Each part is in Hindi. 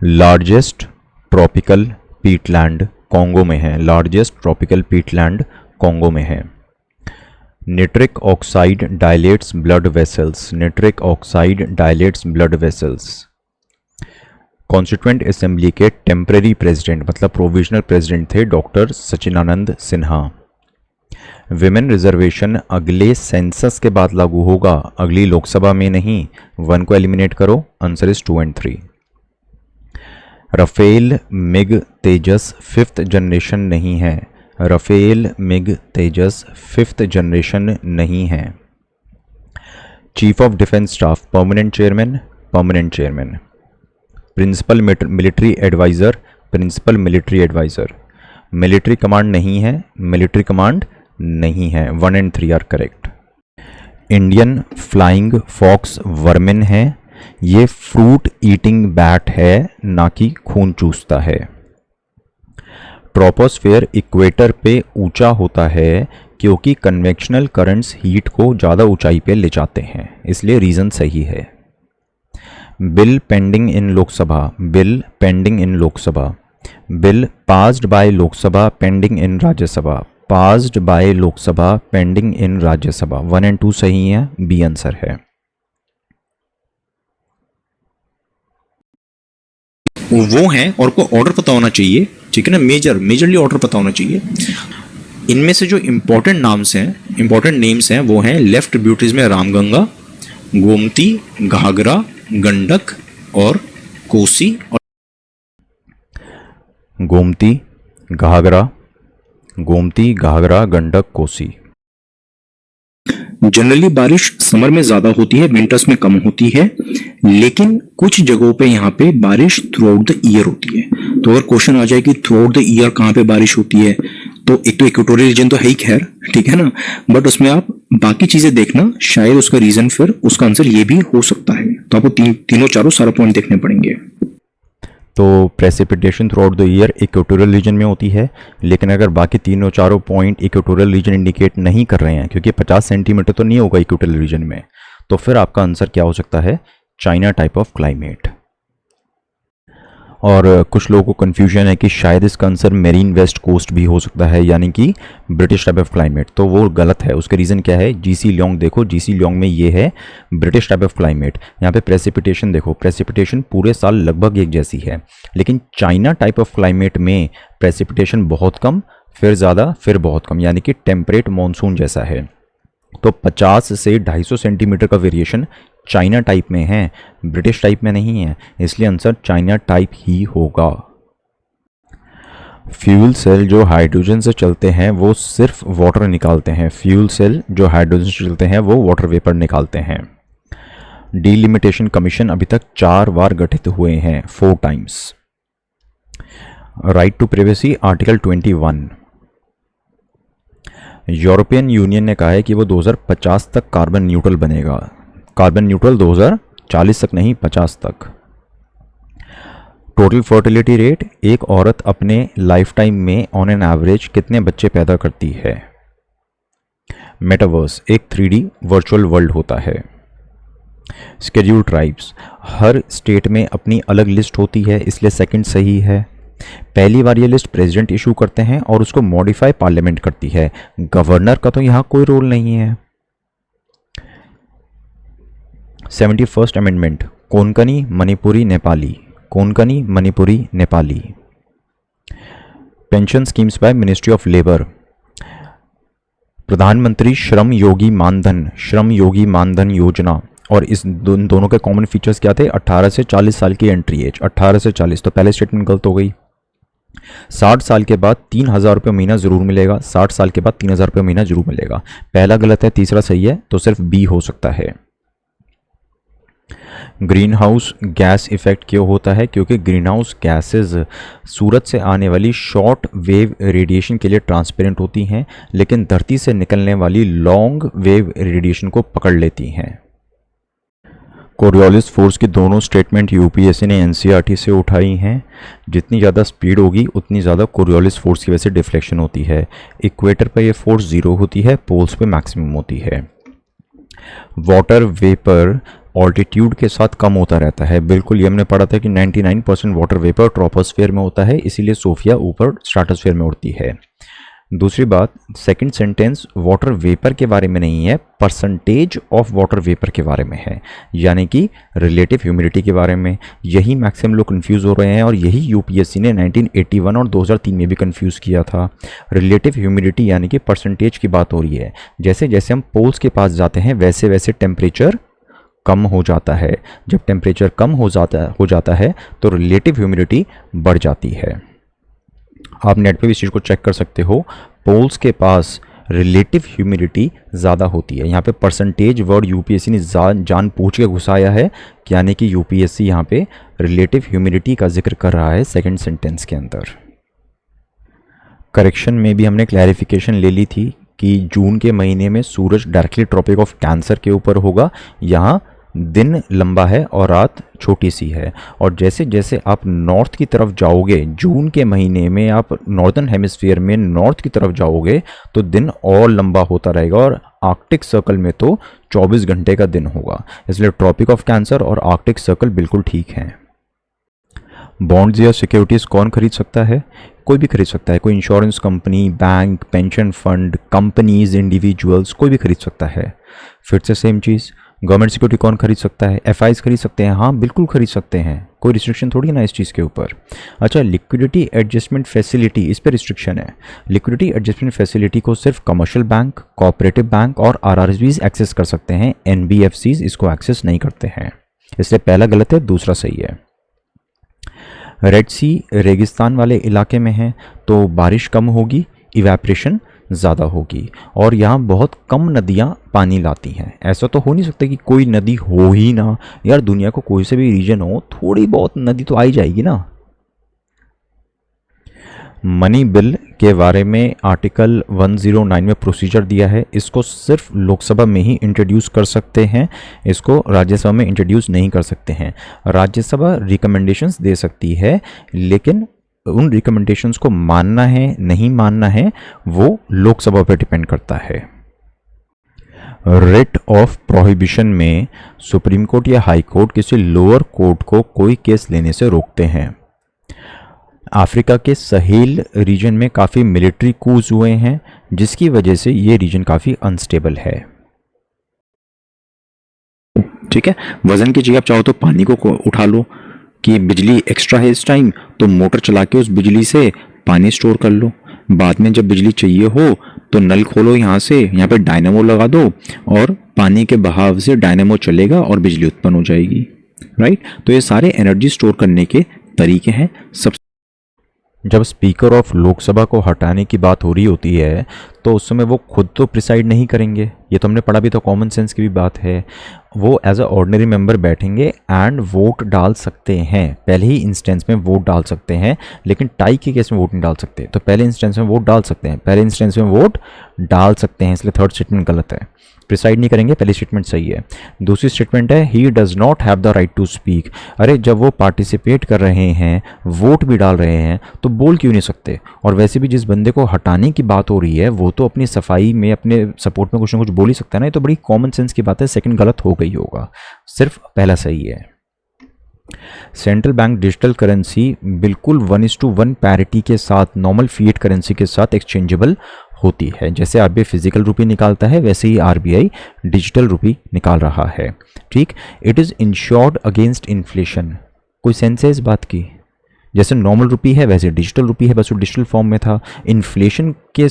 लार्जेस्ट ट्रॉपिकल पीटलैंड कॉन्गो में है। लार्जेस्ट ट्रॉपिकल पीटलैंड कॉन्गो में है। Nitric oxide dilates blood vessels. Nitric oxide dilates blood vessels. Constituent assembly के टेम्परेरी प्रेसिडेंट मतलब प्रोविजनल प्रेसिडेंट थे doctor Sachchidananda Sinha. Women reservation अगले सेंसस के बाद लागू होगा, अगली लोकसभा में नहीं। 1 को एलिमिनेट करो, आंसर इज 2 और 3। राफेल मिग तेजस 5th जनरेशन नहीं है। राफेल मिग तेजस 5th जनरेशन नहीं है। Chief of defence staff permanent chairman. Permanent chairman. Principal military adviser. Principal military adviser. Military command नहीं है। मिलिट्री कमांड नहीं है। 1 और 3 are correct. Indian flying fox vermin है। ये फ्रूट ईटिंग बैट है, ना कि खून चूसता है। ट्रोपोस्फेयर इक्वेटर पे ऊंचा होता है क्योंकि कन्वेक्शनल करंट्स हीट को ज़्यादा ऊंचाई पे ले जाते हैं, इसलिए रीज़न सही है। Bill pending in Lok Sabha. Bill pending in Lok Sabha. Bill passed by Lok Sabha pending in Rajya Sabha. Passed by Lok Sabha pending in Rajya Sabha. 1 और 2 सही है, बी आंसर है। वो हैं और को ऑर्डर पता होना चाहिए, ठीक है ना, मेजरली ऑर्डर पता होना चाहिए। इनमें से जो इंपॉर्टेंट नेम्स हैं वो हैं लेफ्ट ट्रिब्यूटरीज में रामगंगा, गोमती, घाघरा, गंडक और कोसी। और गोमती, घाघरा, गंडक, कोसी। जनरली बारिश समर में ज्यादा होती है, विंटर्स में कम होती है, लेकिन कुछ जगहों पे यहाँ पे बारिश थ्रू आउट द ईयर होती है। तो अगर क्वेश्चन आ जाए कि थ्रू आउट द ईयर कहाँ पे बारिश होती है, तो एक तो इक्वेटोरियल रीजन तो है ही खैर, ठीक है ना, बट उसमें आप बाकी चीजें देखना, शायद उसका रीजन फिर उसका आंसर ये भी हो सकता है। तो आपको तीनों चारों सारा पॉइंट देखने पड़ेंगे। तो precipitation through out the year equatorial region में होती है, लेकिन अगर बाकी तीनों चारों पॉइंट इक्वेटोरियल रीजन इंडिकेट नहीं कर रहे हैं, क्योंकि 50 सेंटीमीटर तो नहीं होगा इक्वेटोरियल रीजन में, तो फिर आपका आंसर क्या हो सकता है? China type of climate. और कुछ लोगों को कन्फ्यूजन है कि शायद इसका आंसर मेरीन वेस्ट कोस्ट भी हो सकता है, यानी कि ब्रिटिश टाइप ऑफ क्लाइमेट, तो वो गलत है। उसके रीज़न क्या है? जीसी ल्योंग देखो, जीसी ल्योंग में ये है ब्रिटिश टाइप ऑफ क्लाइमेट। यहाँ पे प्रेसिपिटेशन देखो, प्रेसिपिटेशन पूरे साल लगभग एक जैसी है, लेकिन चाइना टाइप ऑफ क्लाइमेट में प्रेसिपिटेशन बहुत कम, फिर ज़्यादा, फिर बहुत कम, यानी कि टेम्परेट मानसून जैसा है। तो 50 से 250 सेंटीमीटर का वेरिएशन चाइना टाइप में है, ब्रिटिश टाइप में नहीं है, इसलिए आंसर चाइना टाइप ही होगा। फ्यूल सेल जो हाइड्रोजन से चलते हैं वो सिर्फ वाटर निकालते हैं। फ्यूल सेल जो हाइड्रोजन से चलते हैं वो वाटर वेपर निकालते हैं। डीलिमिटेशन कमीशन अभी तक 4 बार गठित हुए हैं, 4 times. Right to privacy article 21। European Union ने कहा है कि वो 2050 तक कार्बन न्यूट्रल बनेगा। कार्बन न्यूट्रल 2040 तक नहीं, 50 तक। टोटल फर्टिलिटी रेट, एक औरत अपने लाइफ टाइम में ऑन एन एवरेज कितने बच्चे पैदा करती है? मेटावर्स एक 3D वर्चुअल वर्ल्ड होता है। स्केड्यूल ट्राइब्स, हर स्टेट में अपनी अलग लिस्ट होती है, इसलिए सेकंड सही है। पहली बार ये लिस्ट प्रेसिडेंट इशू करते हैं और उसको मॉडिफाई पार्लियामेंट करती है। गवर्नर का तो यहाँ कोई रोल नहीं है। 71st amendment, Konkani Manipuri Nepali. Konkani Manipuri Nepali. Pension schemes by ministry of labour, प्रधानमंत्री श्रम योगी मानधन योजना। और इस दोनों के कॉमन फीचर्स क्या थे? 18 से 40 साल की एंट्री एज, 18 से 40, तो पहले स्टेटमेंट गलत हो गई। 60 साल के बाद 3,000 रुपये महीना जरूर मिलेगा, 60 साल के बाद 3,000 रुपये महीना जरूर मिलेगा। पहला गलत है, तीसरा सही है, तो सिर्फ बी हो सकता है। ग्रीन हाउस गैस इफेक्ट क्यों होता है? क्योंकि ग्रीन हाउस गैसेज सूरज से आने वाली शॉर्ट वेव रेडिएशन के लिए ट्रांसपेरेंट होती हैं, लेकिन धरती से निकलने वाली लॉन्ग वेव रेडिएशन को पकड़ लेती हैं। कोरियोलिस फोर्स की दोनों स्टेटमेंट यूपीएससी ने एनसीईआरटी से उठाई हैं। जितनी ज़्यादा स्पीड होगी उतनी ज़्यादा कोरियोलिस फोर्स की वजह से डिफ्लेक्शन होती है। इक्वेटर पर यह फोर्स 0 होती है, पोल्स पे मैक्सिमम होती है। वाटर वेपर ऑल्टीट्यूड के साथ कम होता रहता है। बिल्कुल, ये हमने पढ़ा था कि 99% वाटर वेपर ट्रोपोस्फेयर में होता है, इसीलिए सोफिया ऊपर स्ट्रेटोस्फेयर में उड़ती है। दूसरी बात, सेकंड सेंटेंस वाटर वेपर के बारे में नहीं है, परसेंटेज ऑफ वाटर वेपर के बारे में है, यानी कि रिलेटिव ह्यूमिडिटी के बारे में। यही मैक्सिमम लोग कंफ्यूज हो रहे हैं और यही यूपीएससी ने 1981 और 2003 में भी कंफ्यूज किया था। रिलेटिव ह्यूमिडिटी यानी कि परसेंटेज की बात हो रही है। जैसे जैसे हम पोल्स के पास जाते हैं वैसे वैसे टेम्परेचर कम हो जाता है। जब टेम्परेचर कम हो जाता है तो रिलेटिव ह्यूमिडिटी बढ़ जाती है। आप नेट पे भी इस चीज़ को चेक कर सकते हो, पोल्स के पास रिलेटिव ह्यूमिडिटी ज़्यादा होती है। यहाँ पे परसेंटेज वर्ड यूपीएससी ने जान पूछ के घुसाया है, यानी कि यूपीएससी यहाँ पे रिलेटिव ह्यूमिडिटी का जिक्र कर रहा है सेकंड सेंटेंस के अंदर। करेक्शन में भी हमने क्लैरिफिकेशन ले ली थी कि जून के महीने में सूरज डायरेक्टली ट्रॉपिक ऑफ कैंसर के ऊपर होगा। यहाँ दिन लंबा है और रात छोटी सी है, और जैसे जैसे आप नॉर्थ की तरफ जाओगे, जून के महीने में आप नॉर्दर्न हेमिस्फीयर में नॉर्थ की तरफ जाओगे तो दिन और लंबा होता रहेगा, और आर्कटिक सर्कल में तो 24 घंटे का दिन होगा। इसलिए ट्रॉपिक ऑफ कैंसर और आर्कटिक सर्कल बिल्कुल ठीक हैं। बॉन्ड्स या सिक्योरिटीज़ कौन खरीद सकता है? कोई भी खरीद सकता है। कोई insurance company, bank, pension fund, companies, individuals, कोई भी खरीद सकता है। फिर से सेम चीज़, गवर्नमेंट सिक्योरिटी कौन खरीद सकता है? एफआईज खरीद सकते हैं। हाँ, बिल्कुल खरीद सकते हैं, कोई रिस्ट्रिक्शन थोड़ी ना इस चीज़ के ऊपर। अच्छा, लिक्विडिटी एडजस्टमेंट फैसिलिटी, इस पर रिस्ट्रिक्शन है। लिक्विडिटी एडजस्टमेंट फैसिलिटी को सिर्फ कमर्शियल बैंक, कोऑपरेटिव बैंक और आरआरबीज एक्सेस कर सकते हैं, एनबीएफसीज इसको एक्सेस नहीं करते हैं। इसलिए पहला गलत है, दूसरा सही है। रेड सी रेगिस्तान वाले इलाके में है तो बारिश कम होगी, इवेपरेशन ज़्यादा होगी, और यहाँ बहुत कम नदियाँ पानी लाती हैं। ऐसा तो हो नहीं सकता कि कोई नदी हो ही ना यार, दुनिया को कोई से भी रीजन हो, थोड़ी बहुत नदी तो आ ही जाएगी ना। मनी बिल के बारे में आर्टिकल 109 में प्रोसीजर दिया है। इसको सिर्फ लोकसभा में ही इंट्रोड्यूस कर सकते हैं, इसको राज्यसभा में इंट्रोड्यूस नहीं कर सकते हैं। राज्यसभा रिकमेंडेशंस दे सकती है, लेकिन उन रिकमेंडेशंस को मानना है नहीं मानना है वो लोकसभा पर डिपेंड करता है। रिट ऑफ प्रोहिबिशन में सुप्रीम कोर्ट या हाई कोर्ट किसी लोअर कोर्ट को कोई केस लेने से रोकते हैं। अफ्रीका के सहेल रीजन में काफ़ी मिलिट्री कूज हुए हैं, जिसकी वजह से ये रीजन काफ़ी अनस्टेबल है। ठीक है, वजन की जगह आप चाहो तो पानी को उठा लो, कि बिजली एक्स्ट्रा है इस टाइम तो मोटर चला के उस बिजली से पानी स्टोर कर लो। बाद में जब बिजली चाहिए हो तो नल खोलो, यहाँ से यहाँ पे डायनेमो लगा दो और पानी के बहाव से डायनेमो चलेगा और बिजली उत्पन्न हो जाएगी। राइट, तो ये सारे एनर्जी स्टोर करने के तरीके हैं। जब स्पीकर ऑफ लोकसभा को हटाने की बात हो रही होती है तो उस समय वो खुद तो प्रिसाइड नहीं करेंगे, ये तो हमने पढ़ा भी, तो कॉमन सेंस की भी बात है। वो एज अ ऑर्डिनरी मेंबर बैठेंगे एंड वोट डाल सकते हैं। पहले ही इंस्टेंस में वोट डाल सकते हैं, लेकिन टाई के केस में वोट नहीं डाल सकते। तो पहले इंस्टेंस में वोट डाल सकते हैं, पहले इंस्टेंस में वोट डाल सकते हैं, इसलिए थर्ड स्टेटमेंट गलत है। प्रिसाइड नहीं करेंगे, पहली स्टेटमेंट सही है। दूसरी स्टेटमेंट है he does not have the right to speak. अरे जब वो पार्टिसिपेट कर रहे हैं, वोट भी डाल रहे हैं, तो बोल क्यों नहीं सकते? और वैसे भी जिस बंदे को हटाने की बात हो रही है वो तो अपनी सफाई में, अपने सपोर्ट में कुछ ना कुछ बोल ही सकता है ना। ये तो बड़ी कॉमन सेंस की बात है। सेकंड गलत हो गई होगा, सिर्फ पहला सही है। सेंट्रल बैंक डिजिटल करेंसी बिल्कुल 1:1 पैरिटी के साथ नॉर्मल फिएट करेंसी के साथ एक्सचेंजेबल होती है। जैसे आरबीआई फिजिकल रुपी निकालता है वैसे ही आरबीआई डिजिटल रुपी निकाल रहा है। ठीक, it is insured against inflation. कोई सेंस है इस बात की? जैसे नॉर्मल रुपी है वैसे डिजिटल रुपी है, बस वो डिजिटल फॉर्म में था। इन्फ्लेशन के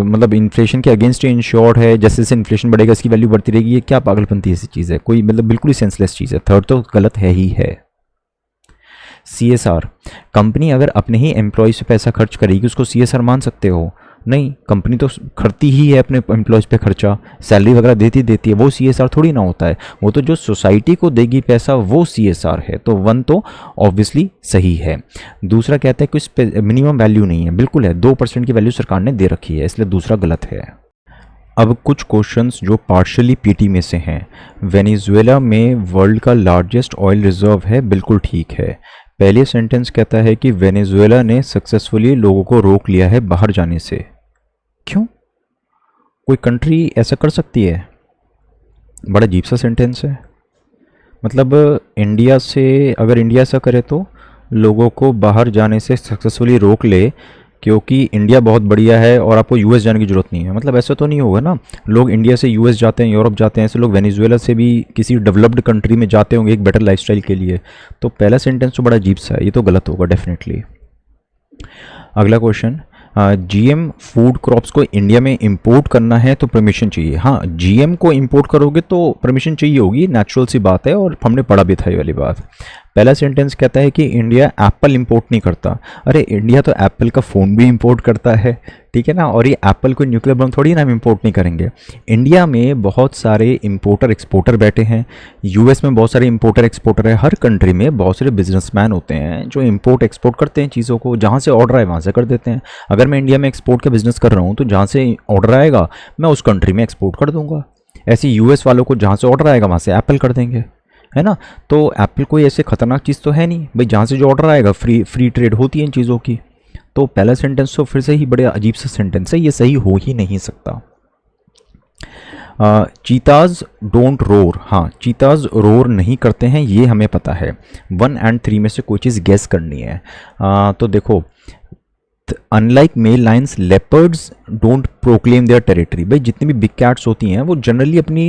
मतलब इन्फ्लेशन के अगेंस्ट इंश्योर्ड है, जैसे जैसे इन्फ्लेशन बढ़ेगा इसकी वैल्यू बढ़ती रहेगी। ये क्या पागलपंती ऐसी चीज़ है? कोई मतलब बिल्कुल ही सेंसलेस चीज़ है। थर्ड तो गलत है ही है। सीएसआर, कंपनी अगर अपने ही एम्प्लॉयज पे पैसा खर्च करेगी उसको सीएसआर मान सकते हो? नहीं, कंपनी तो करती ही है अपने एम्प्लॉयज पे खर्चा, सैलरी वगैरह देती है, वो सीएसआर थोड़ी ना होता है। वो तो जो सोसाइटी को देगी पैसा वो सीएसआर है। तो 1 तो ऑब्वियसली सही है। दूसरा कहता है कि मिनिमम वैल्यू नहीं है, बिल्कुल है। 2% की वैल्यू सरकार ने दे रखी है, इसलिए दूसरा गलत है। अब कुछ क्वेश्चंस जो पार्शियली पीटी में से हैं। वेनेजुएला में वर्ल्ड का लार्जेस्ट ऑयल रिजर्व है, बिल्कुल ठीक है। पहले सेंटेंस कहता है कि वेनेजुएला ने सक्सेसफुली लोगों को रोक लिया है बाहर जाने से। क्यों? कोई कंट्री ऐसा कर सकती है? बड़ा अजीब सा सेंटेंस है। मतलब इंडिया से, अगर इंडिया ऐसा करे तो लोगों को बाहर जाने से सक्सेसफुली रोक ले क्योंकि इंडिया बहुत बढ़िया है और आपको यूएस जाने की ज़रूरत नहीं है। मतलब ऐसा तो नहीं होगा ना, लोग इंडिया से यूएस जाते हैं, यूरोप जाते हैं, ऐसे लोग वेनेजुएला से भी किसी डेवलप्ड कंट्री में जाते होंगे एक बेटर लाइफस्टाइल के लिए। तो पहला सेंटेंस तो बड़ा अजीब सा है, ये तो गलत होगा डेफिनेटली। अगला क्वेश्चन, जीएम फूड क्रॉप्स को इंडिया में इंपोर्ट करना है तो परमिशन चाहिए। हाँ, जीएम को इंपोर्ट करोगे तो परमिशन चाहिए होगी, नेचुरल सी बात है, और हमने पढ़ा भी था ये वाली बात। पहला सेंटेंस कहता है कि इंडिया एप्पल इंपोर्ट नहीं करता। अरे इंडिया तो एप्पल का फ़ोन भी इंपोर्ट करता है, ठीक है ना, और ये एप्पल को न्यूक्लियर बम थोड़ी ना हम इंपोर्ट नहीं करेंगे। इंडिया में बहुत सारे इंपोर्टर एक्सपोर्टर बैठे हैं, यूएस में बहुत सारे इंपोर्टर एक्सपोर्टर है, हर कंट्री में बहुत सारे बिजनेसमैन होते हैं जो इंपोर्ट एक्सपोर्ट करते हैं चीज़ों को, जहाँ से ऑर्डर आए वहाँ से कर देते हैं। अगर मैं इंडिया में एक्सपोर्ट का बिजनेस कर रहा हूँ तो जहाँ से ऑर्डर आएगा मैं उस कंट्री में एक्सपोर्ट कर दूंगा। ऐसे यूएस वालों को जहाँ से ऑर्डर आएगा वहाँ से एप्पल कर देंगे, है ना। तो एप्पल कोई ऐसे खतरनाक चीज़ तो है नहीं भाई, जहाँ से जो ऑर्डर आएगा फ्री ट्रेड होती है इन चीज़ों की। तो पहला सेंटेंस तो फिर से ही बड़े अजीब सा सेंटेंस है, ये सही हो ही नहीं सकता। चीताज डोंट रोर, हाँ चीताज रोर नहीं करते हैं ये हमें पता है। 1 और 3 में से कोई चीज़ गेस करनी है। तो देखो, unlike male lions leopards don't proclaim their territory. भाई जितनी भी बिग कैट्स होती हैं वो जनरली अपनी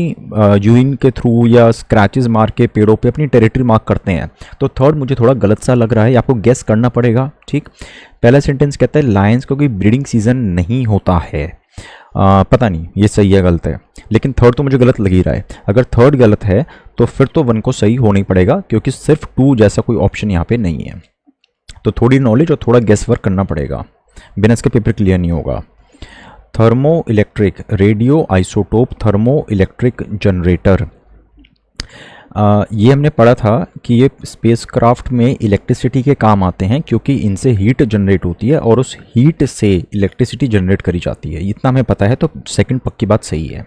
यूरिन के थ्रू या स्क्रैचेस मार के पेड़ों पे अपनी टेरिटरी मार्क करते हैं। तो थर्ड मुझे थोड़ा गलत सा लग रहा है, आपको गेस करना पड़ेगा, ठीक। पहला सेंटेंस कहता है लायंस को कोई ब्रीडिंग सीजन नहीं होता है। पता नहीं ये सही है गलत है, लेकिन थर्ड तो मुझे गलत लग ही रहा है। अगर थर्ड गलत है तो फिर तो 1 को सही होना ही पड़ेगा क्योंकि सिर्फ 2 जैसा कोई ऑप्शन यहाँ पे नहीं है। तो थोड़ी नॉलेज और थोड़ा गेस वर्क करना पड़ेगा, बिना इसके पेपर क्लियर नहीं होगा। Thermo electric radio isotope thermo electric generator, ये हमने पढ़ा था कि ये स्पेसक्राफ्ट में इलेक्ट्रिसिटी के काम आते हैं क्योंकि इनसे हीट जनरेट होती है और उस हीट से इलेक्ट्रिसिटी जनरेट करी जाती है, इतना हमें पता है। तो सेकंड पक्की बात सही है।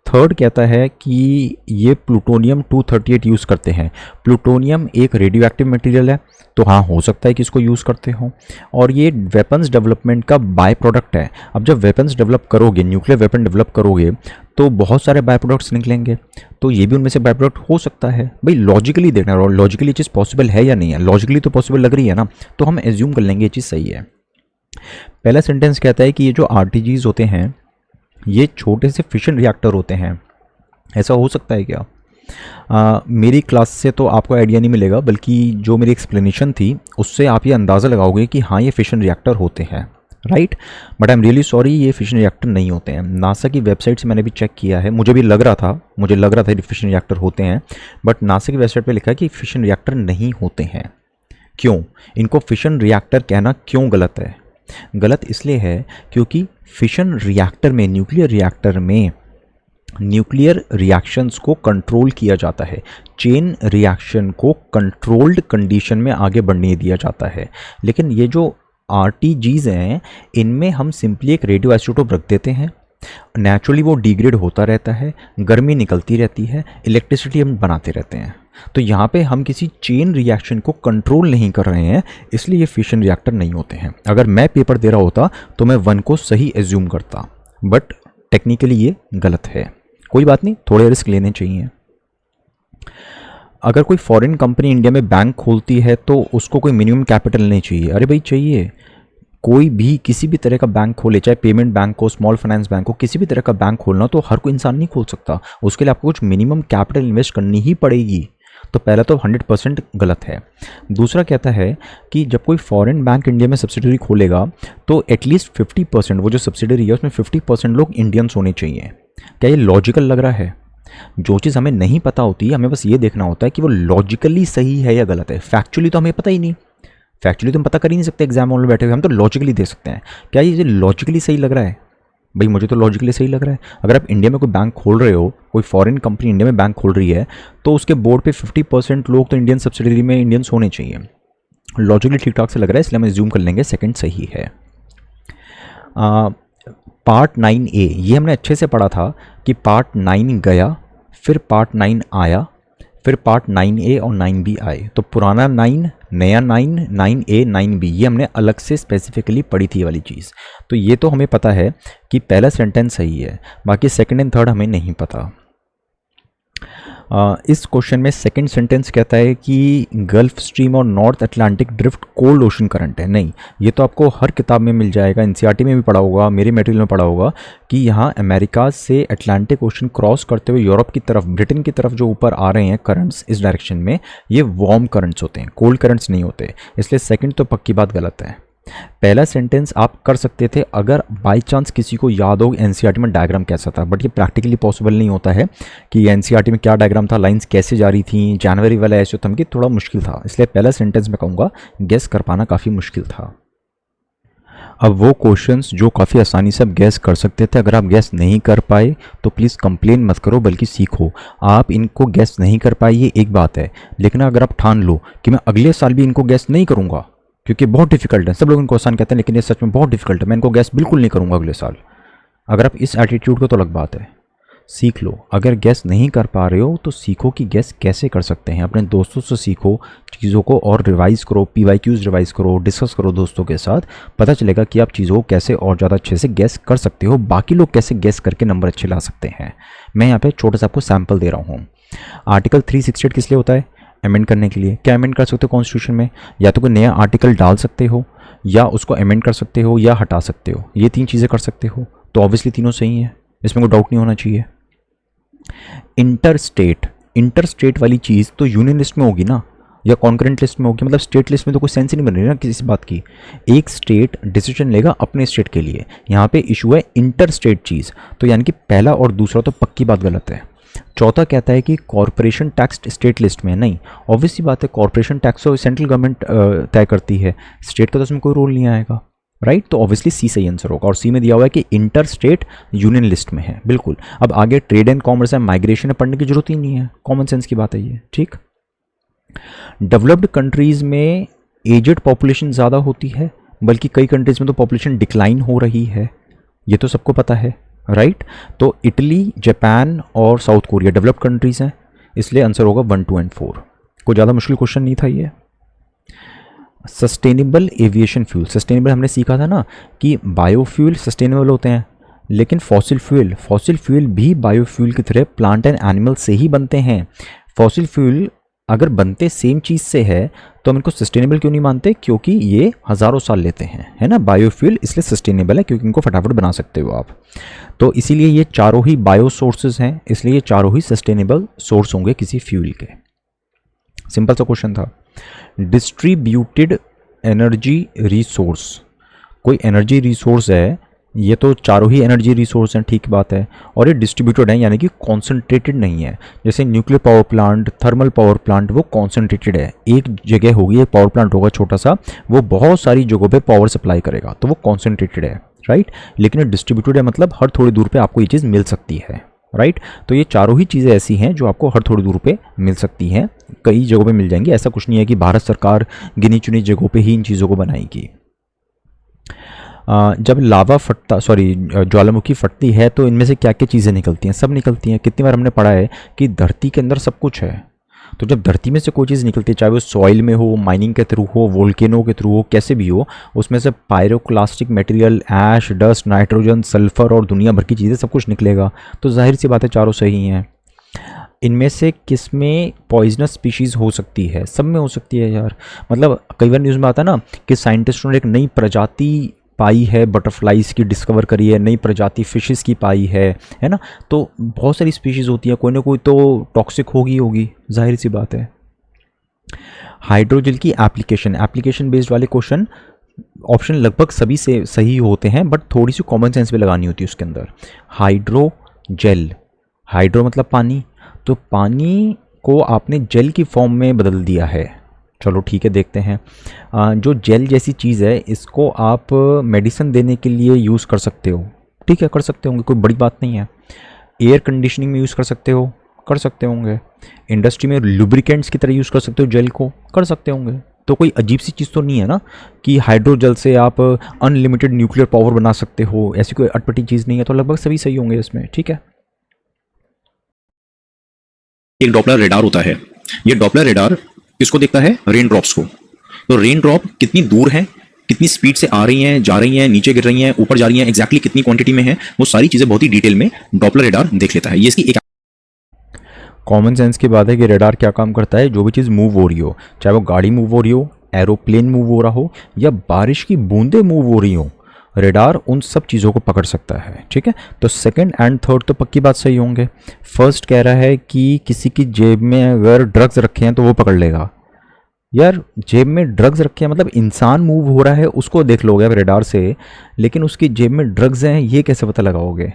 थर्ड कहता है कि ये प्लूटोनियम 238 यूज़ करते हैं। प्लूटोनियम एक रेडियो एक्टिव मटेरियल है, तो हाँ हो सकता है कि इसको यूज़ करते हो, और ये वेपन्स डेवलपमेंट का बाय प्रोडक्ट है। अब जब वेपन्स डेवलप करोगे, न्यूक्लियर वेपन डेवलप करोगे, तो बहुत सारे बाय प्रोडक्ट्स निकलेंगे, तो ये भी उनमें से बाय प्रोडक्ट हो सकता है। भाई लॉजिकली देखना, और लॉजिकली चीज़ पॉसिबल है या नहीं है, लॉजिकली तो पॉसिबल लग रही है ना, तो हम एज्यूम कर लेंगे ये चीज़ सही है। पहला सेंटेंस कहता है कि ये जो आरटीजीज होते हैं ये छोटे से फिशन रिएक्टर होते हैं। ऐसा हो सकता है क्या? मेरी क्लास से तो आपको आइडिया नहीं मिलेगा, बल्कि जो मेरी एक्सप्लेनेशन थी उससे आप ये अंदाज़ा लगाओगे कि हाँ ये फिशन रिएक्टर होते हैं, right. But I am really sorry, ये फिशन रिएक्टर नहीं होते हैं। नासा की वेबसाइट से मैंने भी चेक किया है, मुझे लग रहा था कि फिशन रिएक्टर होते हैं, बट नासा की वेबसाइट पे लिखा है कि फिशन रिएक्टर नहीं होते हैं। क्यों? इनको फिशन रिएक्टर कहना क्यों गलत है? गलत इसलिए है क्योंकि फिशन रिएक्टर में, न्यूक्लियर रिएक्टर में न्यूक्लियर रिएक्शंस को कंट्रोल किया जाता है, चेन रिएक्शन को कंट्रोल्ड कंडीशन में आगे बढ़ने दिया जाता है। लेकिन ये जो आरटीजीज हैं इनमें हम सिंपली एक रेडियो आइसोटोप रख देते हैं, नेचुरली वो डिग्रेड होता रहता है, गर्मी निकलती रहती है, इलेक्ट्रिसिटी हम बनाते रहते हैं। तो यहाँ पे हम किसी चेन रिएक्शन को कंट्रोल नहीं कर रहे हैं, इसलिए ये फिशन रिएक्टर नहीं होते हैं। अगर मैं पेपर दे रहा होता तो मैं 1 को सही एज्यूम करता, बट टेक्निकली ये गलत है। कोई बात नहीं, थोड़े रिस्क लेने चाहिए। अगर कोई फॉरेन कंपनी इंडिया में बैंक खोलती है तो उसको कोई मिनिमम कैपिटल नहीं चाहिए। अरे भाई चाहिए, कोई भी किसी भी तरह का बैंक खोले, चाहे पेमेंट बैंक हो, स्मॉल फाइनेंस बैंक हो, किसी भी तरह का बैंक खोलना तो हर कोई इंसान नहीं खोल सकता, उसके लिए आपको कुछ मिनिमम कैपिटल इन्वेस्ट करनी ही पड़ेगी। तो पहला तो 100% गलत है। दूसरा कहता है कि जब कोई फॉरेन बैंक इंडिया में सब्सिडरी खोलेगा तो एटलीस्ट 50%, वो जो सब्सिडरी है उसमें 50% लोग इंडियंस होने चाहिए। क्या ये लॉजिकल लग रहा है? जो चीज़ हमें नहीं पता होती, हमें बस ये देखना होता है कि वो लॉजिकली सही है या गलत है। फैक्चुअली तो हमें पता ही नहीं, फैक्चुअली तो हम पता कर ही नहीं सकते एग्जाम हॉल में बैठे हुए, हम तो लॉजिकली दे सकते हैं। क्या ये लॉजिकली सही लग रहा है? भाई मुझे तो लॉजिकली सही लग रहा है। अगर आप इंडिया में कोई बैंक खोल रहे हो, कोई फॉरेन कंपनी इंडिया में बैंक खोल रही है, तो उसके बोर्ड पे 50% लोग तो इंडियन सब्सिडरी में इंडियंस होने चाहिए। लॉजिकली ठीक ठाक से लग रहा है, इसलिए हम एज्यूम कर लेंगे सेकंड सही है। पार्ट 9A, ये हमने अच्छे से पढ़ा था कि पार्ट 9 गया, फिर पार्ट 9 आया, फिर पार्ट 9A और 9B आए। तो पुराना 9, नया 9, 9A, 9B, ये हमने अलग से स्पेसिफिकली पढ़ी थी ये वाली चीज़। तो ये तो हमें पता है कि पहला सेंटेंस सही है, बाकी सेकंड एंड थर्ड हमें नहीं पता। इस क्वेश्चन में सेकंड सेंटेंस कहता है कि गल्फ स्ट्रीम और north Atlantic drift cold ocean current है। नहीं, ये तो आपको हर किताब में मिल जाएगा, एनसीईआरटी में भी पढ़ा होगा, मेरे मटेरियल में पढ़ा होगा कि यहाँ अमेरिका से अटलांटिक ओशन क्रॉस करते हुए यूरोप की तरफ, ब्रिटेन की तरफ जो ऊपर आ रहे हैं करंट्स इस डायरेक्शन में, ये वार्म करंट्स होते हैं, कोल्ड करंट्स नहीं होते। इसलिए सेकंड तो पक्की बात गलत है। पहला सेंटेंस आप कर सकते थे अगर बाय चांस किसी को याद हो एनसीईआरटी में डायग्राम कैसा था, बट ये प्रैक्टिकली पॉसिबल नहीं होता है कि एनसीईआरटी में क्या डायग्राम था, लाइंस कैसे जा रही थी, जनवरी वाला ऐसे होता कि थोड़ा मुश्किल था। इसलिए पहला सेंटेंस मैं कहूँगा गेस कर पाना काफ़ी मुश्किल था। अब वो क्वेश्चंस जो काफ़ी आसानी से आप गैस कर सकते थे, अगर आप गैस नहीं कर पाए तो प्लीज़ कंप्लेन मत करो बल्कि सीखो। आप इनको गैस नहीं कर पाए ये एक बात है, लेकिन अगर आप ठान लो कि मैं अगले साल भी इनको गैस नहीं करूँगा क्योंकि बहुत डिफिकल्ट है, सब लोग इनको आसान कहते हैं लेकिन ये सच में बहुत डिफिकल्ट है, मैं इनको गैस बिल्कुल नहीं करूँगा अगले साल, अगर आप इस एटीट्यूड को तो अलग बात है। सीख लो, अगर गैस नहीं कर पा रहे हो तो सीखो कि गैस कैसे कर सकते हैं, अपने दोस्तों से सीखो चीज़ों को और रिवाइज़ करो, PYQs रिवाइज़ करो, डिस्कस करो दोस्तों के साथ, पता चलेगा कि आप चीज़ों को कैसे और ज़्यादा अच्छे से गैस कर सकते हो, बाकी लोग कैसे गैस करके नंबर अच्छे ला सकते हैं। मैं यहाँ पे छोटा सा आपको सैम्पल दे रहा हूँ। आर्टिकल 368 किस लिए होता है? अमेंड करने के लिए। क्या अमेंड कर सकते हो कॉन्स्टिट्यूशन में? या तो कोई नया आर्टिकल डाल सकते हो, या उसको अमेंड कर सकते हो, या हटा सकते हो। ये 3 चीज़ें कर सकते हो, तो ऑब्वियसली तीनों सही है, इसमें कोई डाउट नहीं होना चाहिए। इंटर स्टेट वाली चीज़ तो यूनियन लिस्ट में होगी ना, या कॉन्करेंट लिस्ट में होगी, मतलब स्टेट लिस्ट में तो कोई सेंस ही नहीं बन रही ना किसी बात की। एक स्टेट डिसीजन लेगा अपने स्टेट के लिए, यहाँ पे इशू है इंटर स्टेट चीज़, तो यानी कि पहला और दूसरा तो पक्की बात गलत है। चौथा कहता है कि कॉर्पोरेशन टैक्स स्टेट लिस्ट में नहीं, ऑब्वियसली बात है, कॉर्पोरेशन टैक्स तो सेंट्रल गवर्नमेंट तय करती है, स्टेट का तो उसमें कोई रोल नहीं आएगा, राइट। तो ऑब्वियसली सी सही आंसर होगा, और सी में दिया हुआ है कि इंटर स्टेट यूनियन लिस्ट में है, बिल्कुल। अब आगे ट्रेड एंड कॉमर्स है, माइग्रेशन है, पढ़ने की जरूरत ही नहीं है, कॉमन सेंस की बात है ये, ठीक। डेवलप्ड कंट्रीज में एजेड पॉपुलेशन ज़्यादा होती है, बल्कि कई कंट्रीज में तो पॉपुलेशन डिक्लाइन हो रही है, ये तो सबको पता है, राइट। तो इटली, जापान और साउथ कोरिया डेवलप्ड कंट्रीज हैं, इसलिए आंसर होगा 1, 2 एंड 4। कोई ज़्यादा मुश्किल क्वेश्चन नहीं था ये। सस्टेनेबल एविएशन फ्यूल, सस्टेनेबल हमने सीखा था ना कि बायोफ्यूल सस्टेनेबल होते हैं, लेकिन फॉसिल फ्यूल भी बायोफ्यूल की तरह प्लांट एंड एनिमल से ही बनते हैं। फॉसिल फ्यूल अगर बनते सेम चीज़ से है तो हम इनको सस्टेनेबल क्यों नहीं मानते? क्योंकि ये हज़ारों साल लेते हैं, है ना। बायोफ्यूल इसलिए सस्टेनेबल है क्योंकि इनको फटाफट बना सकते हो आप, तो इसीलिए ये चारों ही बायो सोर्सेज हैं, इसलिए ये चारों ही सस्टेनेबल सोर्स होंगे किसी फ्यूल के। सिंपल सा क्वेश्चन था। डिस्ट्रीब्यूटेड एनर्जी रिसोर्स, कोई एनर्जी रिसोर्स है, ये तो चारों ही एनर्जी रिसोर्स हैं, ठीक बात है, और ये डिस्ट्रीब्यूटेड है यानी कि कॉन्सेंट्रेटेड नहीं है। जैसे nuclear power plant, thermal power plant, वो कॉन्सेंट्रेटेड है, एक जगह होगी, एक पावर प्लांट होगा छोटा सा, वो बहुत सारी जगहों पे पावर सप्लाई करेगा, तो वो कॉन्सेंट्रेटेड है, राइट। लेकिन ये डिस्ट्रीब्यूटेड है मतलब हर थोड़ी दूर पे आपको ये चीज़ मिल सकती है, राइट। तो ये चारों ही चीज़ें ऐसी हैं जो आपको हर थोड़ी दूर पे मिल सकती हैं, कई जगहों पे मिल जाएंगी, ऐसा कुछ नहीं है कि भारत सरकार गिनी चुनी जगहों पे ही इन चीज़ों को बनाएगी। जब लावा फटता, ज्वालामुखी फटती है तो इनमें से क्या क्या चीज़ें निकलती हैं? सब निकलती हैं। कितनी बार हमने पढ़ा है कि धरती के अंदर सब कुछ है, तो जब धरती में से कोई चीज़ निकलती है, चाहे वो सॉइल में हो, माइनिंग के थ्रू हो, वोल्केनो के थ्रू हो, कैसे भी हो, उसमें से पायरोक्लास्टिक मटेरियल, ऐश, डस्ट, नाइट्रोजन, सल्फर और दुनिया भर की चीज़ें सब कुछ निकलेगा, तो जाहिर सी बात है चारों सही हैं। इनमें से किस में पॉइजनस स्पीशीज़ हो सकती है? सब में हो सकती है यार, मतलब कई बार न्यूज़ में आता है ना कि साइंटिस्टों ने एक नई प्रजाति पाई है, बटरफ्लाइज की डिस्कवर करी है, नई प्रजाति फिशेस की पाई है ना। तो बहुत सारी स्पीशीज़ होती है, कोई ना कोई तो टॉक्सिक होगी, जाहिर सी बात है। हाइड्रोजल की एप्लीकेशन बेस्ड वाले क्वेश्चन ऑप्शन लगभग सभी से सही होते हैं, बट थोड़ी सी कॉमन सेंस भी लगानी होती है उसके अंदर। हाइड्रोजेल, हाइड्रो मतलब पानी, तो पानी को आपने जेल की फॉर्म में बदल दिया है, चलो ठीक है, देखते हैं। जो जेल जैसी चीज़ है इसको आप मेडिसिन देने के लिए यूज़ कर सकते हो, ठीक है, कर सकते होंगे, कोई बड़ी बात नहीं है। एयर कंडीशनिंग में यूज़ कर सकते हो, कर सकते होंगे। इंडस्ट्री में लुब्रिकेंट्स की तरह यूज़ कर सकते हो जेल को, कर सकते होंगे। तो कोई अजीब सी चीज़ तो नहीं है ना कि हाइड्रोजल से आप अनलिमिटेड न्यूक्लियर पावर बना सकते हो, ऐसी कोई अटपटी चीज़ नहीं है, तो लगभग सभी सही होंगे इसमें, ठीक है। एक डॉपलर रेडार होता है, ये डॉपलर रेडार किसको देखता है? रेन ड्रॉप्स को। तो रेन ड्रॉप कितनी दूर है, कितनी स्पीड से आ रही हैं, जा रही हैं, नीचे गिर रही हैं, ऊपर जा रही हैं, एग्जैक्टली कितनी क्वांटिटी में है, वो सारी चीजें बहुत ही डिटेल में डॉपलर रेडार देख लेता है। ये इसकी एक कॉमन सेंस की बात है कि रेडार क्या काम करता है, जो भी चीज़ मूव हो रही हो, चाहे वो गाड़ी मूव हो रही हो, एरोप्लेन मूव हो रहा हो या बारिश की बूंदें मूव हो रही हो, रेडार उन सब चीज़ों को पकड़ सकता है। ठीक है, तो सेकंड एंड थर्ड तो पक्की बात सही होंगे। फर्स्ट कह रहा है कि किसी की जेब में अगर ड्रग्स रखे हैं तो वो पकड़ लेगा। यार जेब में ड्रग्स रखे हैं मतलब इंसान मूव हो रहा है उसको देख लोगे आप रेडार से, लेकिन उसकी जेब में ड्रग्स हैं ये कैसे पता लगाओगे?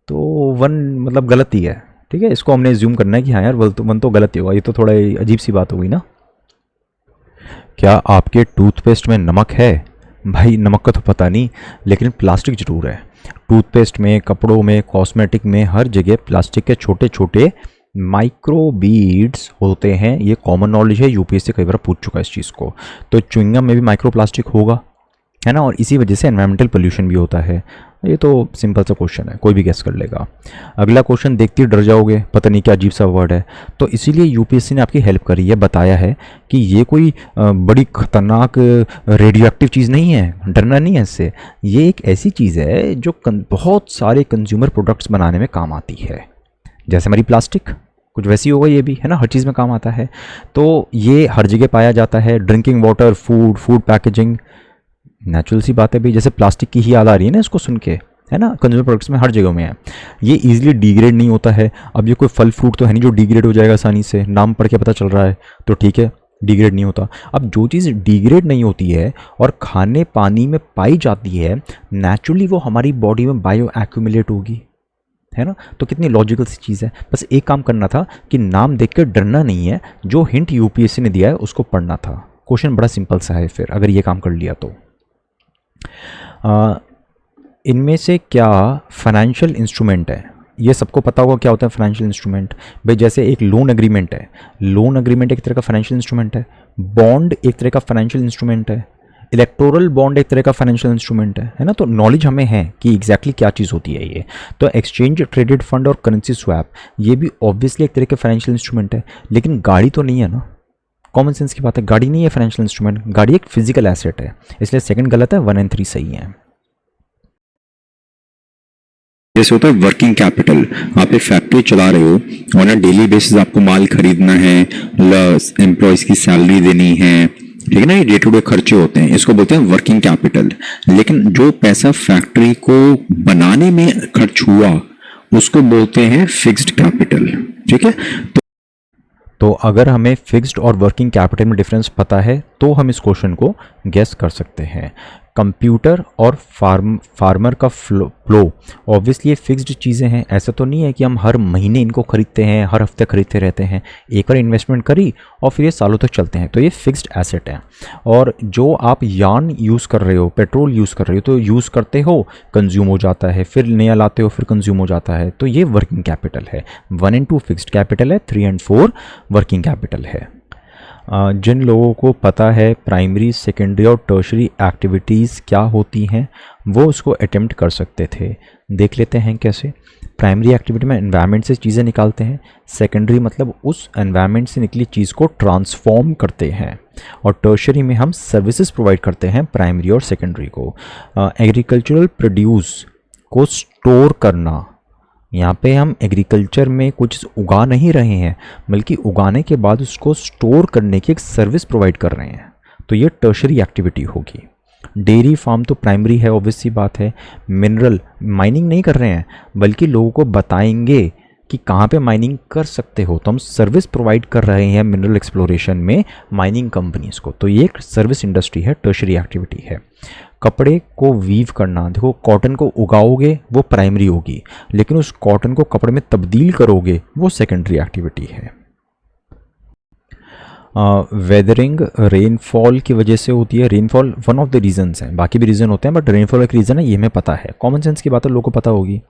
तो वन मतलब गलत ही है। ठीक है, इसको हमने एज्यूम करना है कि हाँ यार वन तो गलत ही होगा। ये तो थोड़ा अजीब सी बात हो गई ना। क्या आपके टूथपेस्ट में नमक है? भाई नमक का तो पता नहीं, लेकिन प्लास्टिक ज़रूर है। टूथपेस्ट में, कपड़ों में, कॉस्मेटिक में, हर जगह प्लास्टिक के छोटे छोटे माइक्रो बीड्स होते हैं। ये कॉमन नॉलेज है, यूपीएससी कई बार पूछ चुका है इस चीज़ को। तो च्युइंगम में भी माइक्रो प्लास्टिक होगा, है ना, और इसी वजह से एनवायरमेंटल पोल्यूशन भी होता है। ये तो सिंपल सा क्वेश्चन है, कोई भी गेस कर लेगा। अगला क्वेश्चन देखते ही डर जाओगे, पता नहीं क्या अजीब सा वर्ड है। तो इसीलिए यूपीएससी ने आपकी हेल्प करी है, बताया है कि ये कोई बड़ी खतरनाक रेडियो एक्टिव चीज़ नहीं है, डरना नहीं है इससे। ये एक ऐसी चीज़ है जो बहुत सारे कंज्यूमर प्रोडक्ट्स बनाने में काम आती है। जैसे हमारी प्लास्टिक कुछ वैसी होगा ये भी, है ना, हर चीज़ में काम आता है। तो ये हर जगह पाया जाता है, drinking water, food packaging. Natural सी बात है भाई, जैसे प्लास्टिक की ही याद आ रही है ना इसको सुन के, है ना, कंज्यूमर प्रोडक्ट्स में हर जगह में है। ये इजीली डिग्रेड नहीं होता है। अब ये कोई फल फ्रूट तो है नहीं जो डिग्रेड हो जाएगा आसानी से, नाम पढ़ के पता चल रहा है तो ठीक है, डिग्रेड नहीं होता। अब जो चीज़ डिग्रेड नहीं होती है और खाने पानी में पाई जाती है, नेचुरली वो हमारी बॉडी में बायो एक्यूमुलेट होगी, है ना। तो कितनी लॉजिकल सी चीज़ है। बस एक काम करना था कि नाम देख कर डरना नहीं है, जो हिंट यूपीएससी ने दिया है उसको पढ़ना था। क्वेश्चन बड़ा सिंपल सा है फिर, अगर ये काम कर लिया तो। इनमें से क्या फाइनेंशियल इंस्ट्रूमेंट है? ये सबको पता होगा क्या होता है फाइनेंशियल इंस्ट्रूमेंट। भाई जैसे एक लोन एग्रीमेंट है, लोन एग्रीमेंट एक तरह का फाइनेंशियल इंस्ट्रूमेंट है। बॉन्ड एक तरह का फाइनेंशियल इंस्ट्रूमेंट है। इलेक्टोरल बॉन्ड एक तरह का फाइनेंशियल इंस्ट्रूमेंट है ना। तो नॉलेज हमें है कि एग्जैक्टली क्या चीज़ होती है ये। तो एक्सचेंज ट्रेडेड फंड और करेंसी स्वैप ये भी ऑब्वियसली एक तरह का फाइनेंशियल इंस्ट्रूमेंट है, लेकिन गाड़ी तो नहीं है ना। कॉमन सेंस की बात है, गाड़ी नहीं है फाइनेंशियल इंस्ट्रूमेंट, गाड़ी एक फिजिकल एसेट है। इसलिए सेकंड गलत है, 1 और 3 सही है। जैसे होता है वर्किंग कैपिटल, आप एक फैक्ट्री चला रहे हो, ऑन अ डेली बेसिस आपको माल खरीदना है, एम्प्लॉयज की सैलरी देनी है, ठीक है ना, ये डे टू डे खर्चे होते हैं, इसको बोलते हैं वर्किंग कैपिटल। लेकिन जो पैसा फैक्ट्री को बनाने में खर्च हुआ उसको बोलते हैं फिक्स्ड कैपिटल। ठीक है, तो अगर हमें फिक्स्ड और वर्किंग कैपिटल में डिफरेंस पता है तो हम इस क्वेश्चन को गेस कर सकते हैं। कंप्यूटर और फार्मर का फ्लो ऑब्वियसली ये फिक्स्ड चीज़ें हैं। ऐसा तो नहीं है कि हम हर महीने इनको खरीदते हैं, हर हफ्ते खरीदते रहते हैं। एक बार इन्वेस्टमेंट करी और फिर ये सालों तक चलते हैं, तो ये फिक्स्ड एसेट है। और जो आप यार्न यूज़ कर रहे हो, पेट्रोल यूज़ कर रहे हो, तो यूज़ करते हो, कंज्यूम हो जाता है, फिर नया लाते हो, फिर कंज्यूम हो जाता है, तो ये वर्किंग कैपिटल है। 1 और 2 फिक्स्ड कैपिटल है, 3 और 4 वर्किंग कैपिटल है। जिन लोगों को पता है प्राइमरी, सेकेंडरी और टर्शरी एक्टिविटीज़ क्या होती हैं वो उसको अटेम्प्ट कर सकते थे। देख लेते हैं कैसे। प्राइमरी एक्टिविटी में एनवायरनमेंट से चीज़ें निकालते हैं, सेकेंडरी मतलब उस एनवायरनमेंट से निकली चीज़ को ट्रांसफॉर्म करते हैं, और टर्शरी में हम सर्विसेज प्रोवाइड करते हैं प्राइमरी और सेकेंडरी को। एग्रीकल्चरल प्रोड्यूस को स्टोर करना, यहाँ पे हम एग्रीकल्चर में कुछ उगा नहीं रहे हैं, बल्कि उगाने के बाद उसको स्टोर करने की एक सर्विस प्रोवाइड कर रहे हैं, तो ये टर्शरी एक्टिविटी होगी। डेयरी फार्म तो प्राइमरी है, ऑब्वियस सी बात है। मिनरल माइनिंग नहीं कर रहे हैं, बल्कि लोगों को बताएंगे कि कहाँ पे माइनिंग कर सकते हो, तो हम सर्विस प्रोवाइड कर रहे हैं मिनरल एक्सप्लोरेशन में माइनिंग कंपनीज़ को, तो ये एक सर्विस इंडस्ट्री है, टर्शरी एक्टिविटी है। कपड़े को वीव करना, देखो कॉटन को उगाओगे वो प्राइमरी होगी, लेकिन उस कॉटन को कपड़े में तब्दील करोगे वो सेकेंडरी एक्टिविटी है। वेदरिंग रेनफॉल की वजह से होती है। Rainfall one of the reasons हैं, बाकी भी रीज़न होते हैं, बट रेनफॉल एक रीज़न है, ये हमें पता है। कॉमन सेंस की बात है, लोगों को पता होगी।